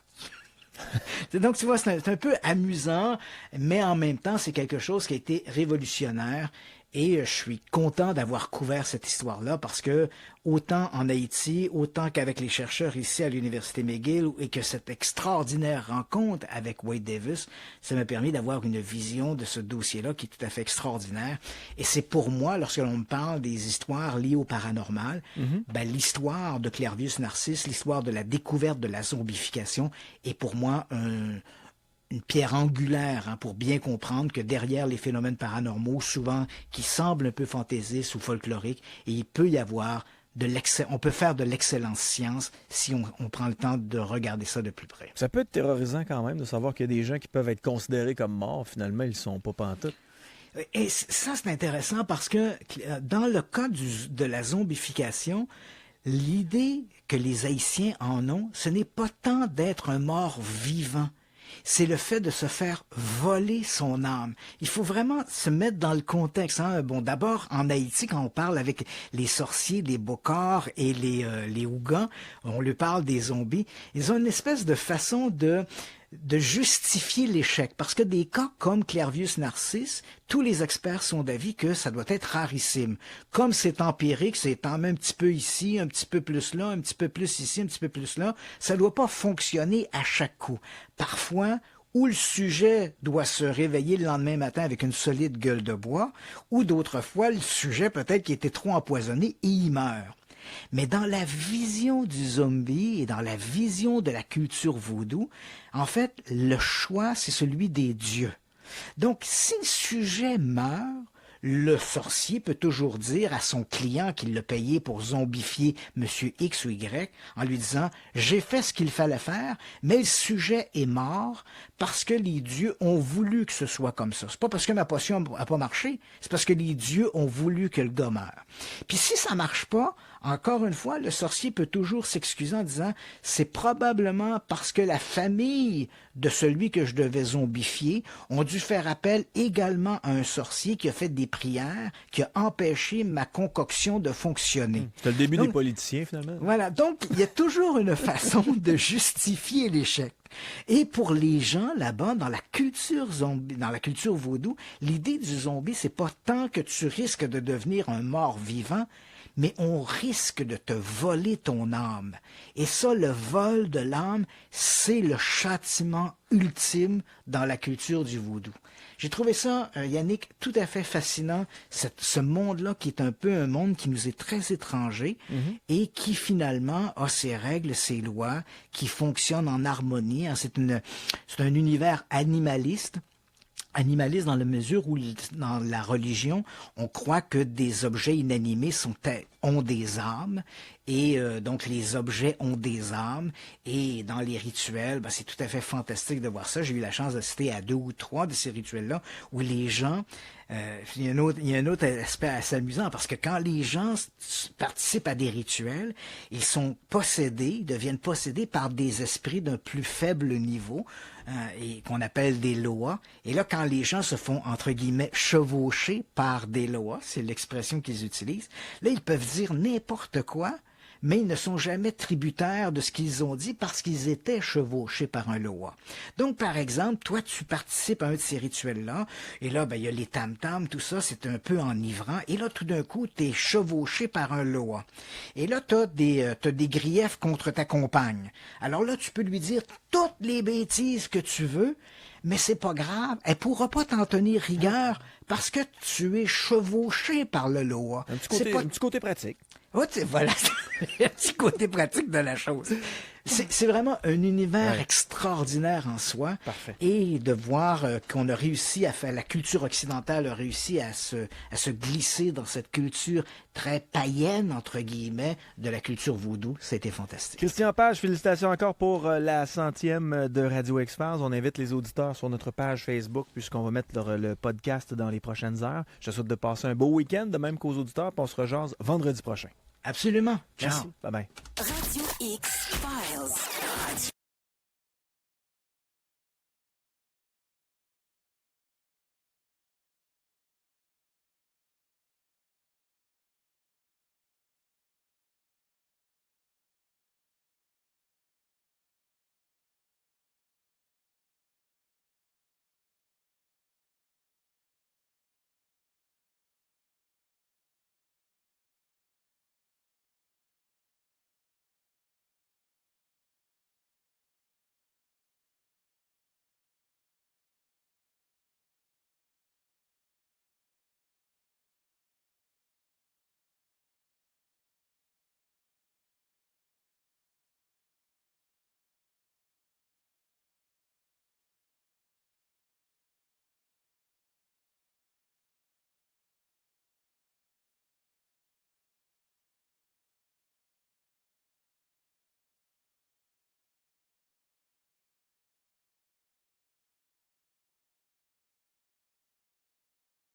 Donc, tu vois, c'est un peu amusant, mais en même temps, c'est quelque chose qui a été révolutionnaire. Et je suis content d'avoir couvert cette histoire-là parce que autant en Haïti, autant qu'avec les chercheurs ici à l'Université McGill et que cette extraordinaire rencontre avec Wade Davis, ça m'a permis d'avoir une vision de ce dossier-là qui est tout à fait extraordinaire. Et c'est pour moi, lorsque l'on me parle des histoires liées au paranormal, ben, l'histoire de Clairvius Narcisse, l'histoire de la découverte de la zombification est pour moi une pierre angulaire pour bien comprendre que derrière les phénomènes paranormaux, souvent qui semblent un peu fantaisistes ou folkloriques, et il peut y avoir on peut faire de l'excellente science si on prend le temps de regarder ça de plus près. Ça peut être terrorisant quand même de savoir qu'il y a des gens qui peuvent être considérés comme morts, finalement ils ne sont pas pantoute. Et ça, c'est intéressant parce que dans le cas de la zombification, l'idée que les Haïtiens en ont, ce n'est pas tant d'être un mort vivant, c'est le fait de se faire voler son âme. Il faut vraiment se mettre dans le contexte. Hein. Bon, d'abord, en Haïti, quand on parle avec les sorciers, les bokors et les Ougans, on leur parle des zombies. Ils ont une espèce de façon de justifier l'échec. Parce que des cas comme Clairvius Narcisse, tous les experts sont d'avis que ça doit être rarissime. Comme c'est empirique, c'est en même un petit peu ici, un petit peu plus là, un petit peu plus ici, un petit peu plus là, ça ne doit pas fonctionner à chaque coup. Parfois, où le sujet doit se réveiller le lendemain matin avec une solide gueule de bois, ou d'autres fois, le sujet peut-être qui était trop empoisonné et il meurt. Mais dans la vision du zombie et dans la vision de la culture vaudou, en fait, le choix, c'est celui des dieux. Donc, si le sujet meurt, le sorcier peut toujours dire à son client qu'il l'a payé pour zombifier Monsieur X ou Y en lui disant « J'ai fait ce qu'il fallait faire, mais le sujet est mort parce que les dieux ont voulu que ce soit comme ça. C'est pas parce que ma potion n'a pas marché, c'est parce que les dieux ont voulu que le gars meure. » Puis si ça marche pas, Encore une fois, le sorcier peut toujours s'excuser en disant « c'est probablement parce que la famille de celui que je devais zombifier ont dû faire appel également à un sorcier qui a fait des prières, qui a empêché ma concoction de fonctionner. » C'est le début des politiciens, finalement. Voilà, donc il y a toujours une façon de justifier l'échec. Et pour les gens là-bas, dans la culture zombie, dans la culture vaudou, l'idée du zombie, c'est pas tant que tu risques de devenir un mort vivant, mais on risque de te voler ton âme. Et ça, le vol de l'âme, c'est le châtiment ultime dans la culture du vaudou. J'ai trouvé ça, Yannick, tout à fait fascinant, ce monde-là qui est un peu un monde qui nous est très étranger et qui finalement a ses règles, ses lois, qui fonctionnent en harmonie. C'est un univers animaliste dans la mesure où dans la religion, on croit que des objets inanimés ont des âmes et donc les objets ont des âmes et dans les rituels, c'est tout à fait fantastique de voir ça. J'ai eu la chance d'assister à 2 ou 3 de ces rituels-là où les gens... il y a un autre aspect assez amusant parce que quand les gens participent à des rituels, ils sont possédés, ils deviennent possédés par des esprits d'un plus faible niveau et qu'on appelle des loas. Et là, quand les gens se font, entre guillemets, chevaucher par des loas, c'est l'expression qu'ils utilisent, là, ils peuvent dire n'importe quoi, mais ils ne sont jamais tributaires de ce qu'ils ont dit parce qu'ils étaient chevauchés par un loa. Donc, par exemple, toi, tu participes à un de ces rituels-là, et là, il y a les tam-tams, tout ça, c'est un peu enivrant, et là, tout d'un coup, tu es chevauché par un loa. Et là, tu as des griefs contre ta compagne. Alors là, tu peux lui dire toutes les bêtises que tu veux, mais c'est pas grave, elle pourra pas t'en tenir rigueur parce que tu es chevauché par le loa. Un petit côté pratique. Voilà, c'est un petit côté pratique de la chose. C'est vraiment un univers extraordinaire en soi. Parfait. Et de voir qu'on a réussi à faire, la culture occidentale a réussi à se glisser dans cette culture très païenne, entre guillemets, de la culture vaudou, c'était fantastique. Christian Page, félicitations encore pour la 100e de Radio X-Files. On invite les auditeurs sur notre page Facebook puisqu'on va mettre le podcast dans les prochaines heures. Je souhaite de passer un beau week-end, de même qu'aux auditeurs, puis on se rejase vendredi prochain. Absolument. Ciao. Merci. Bye-bye. Radio X Files.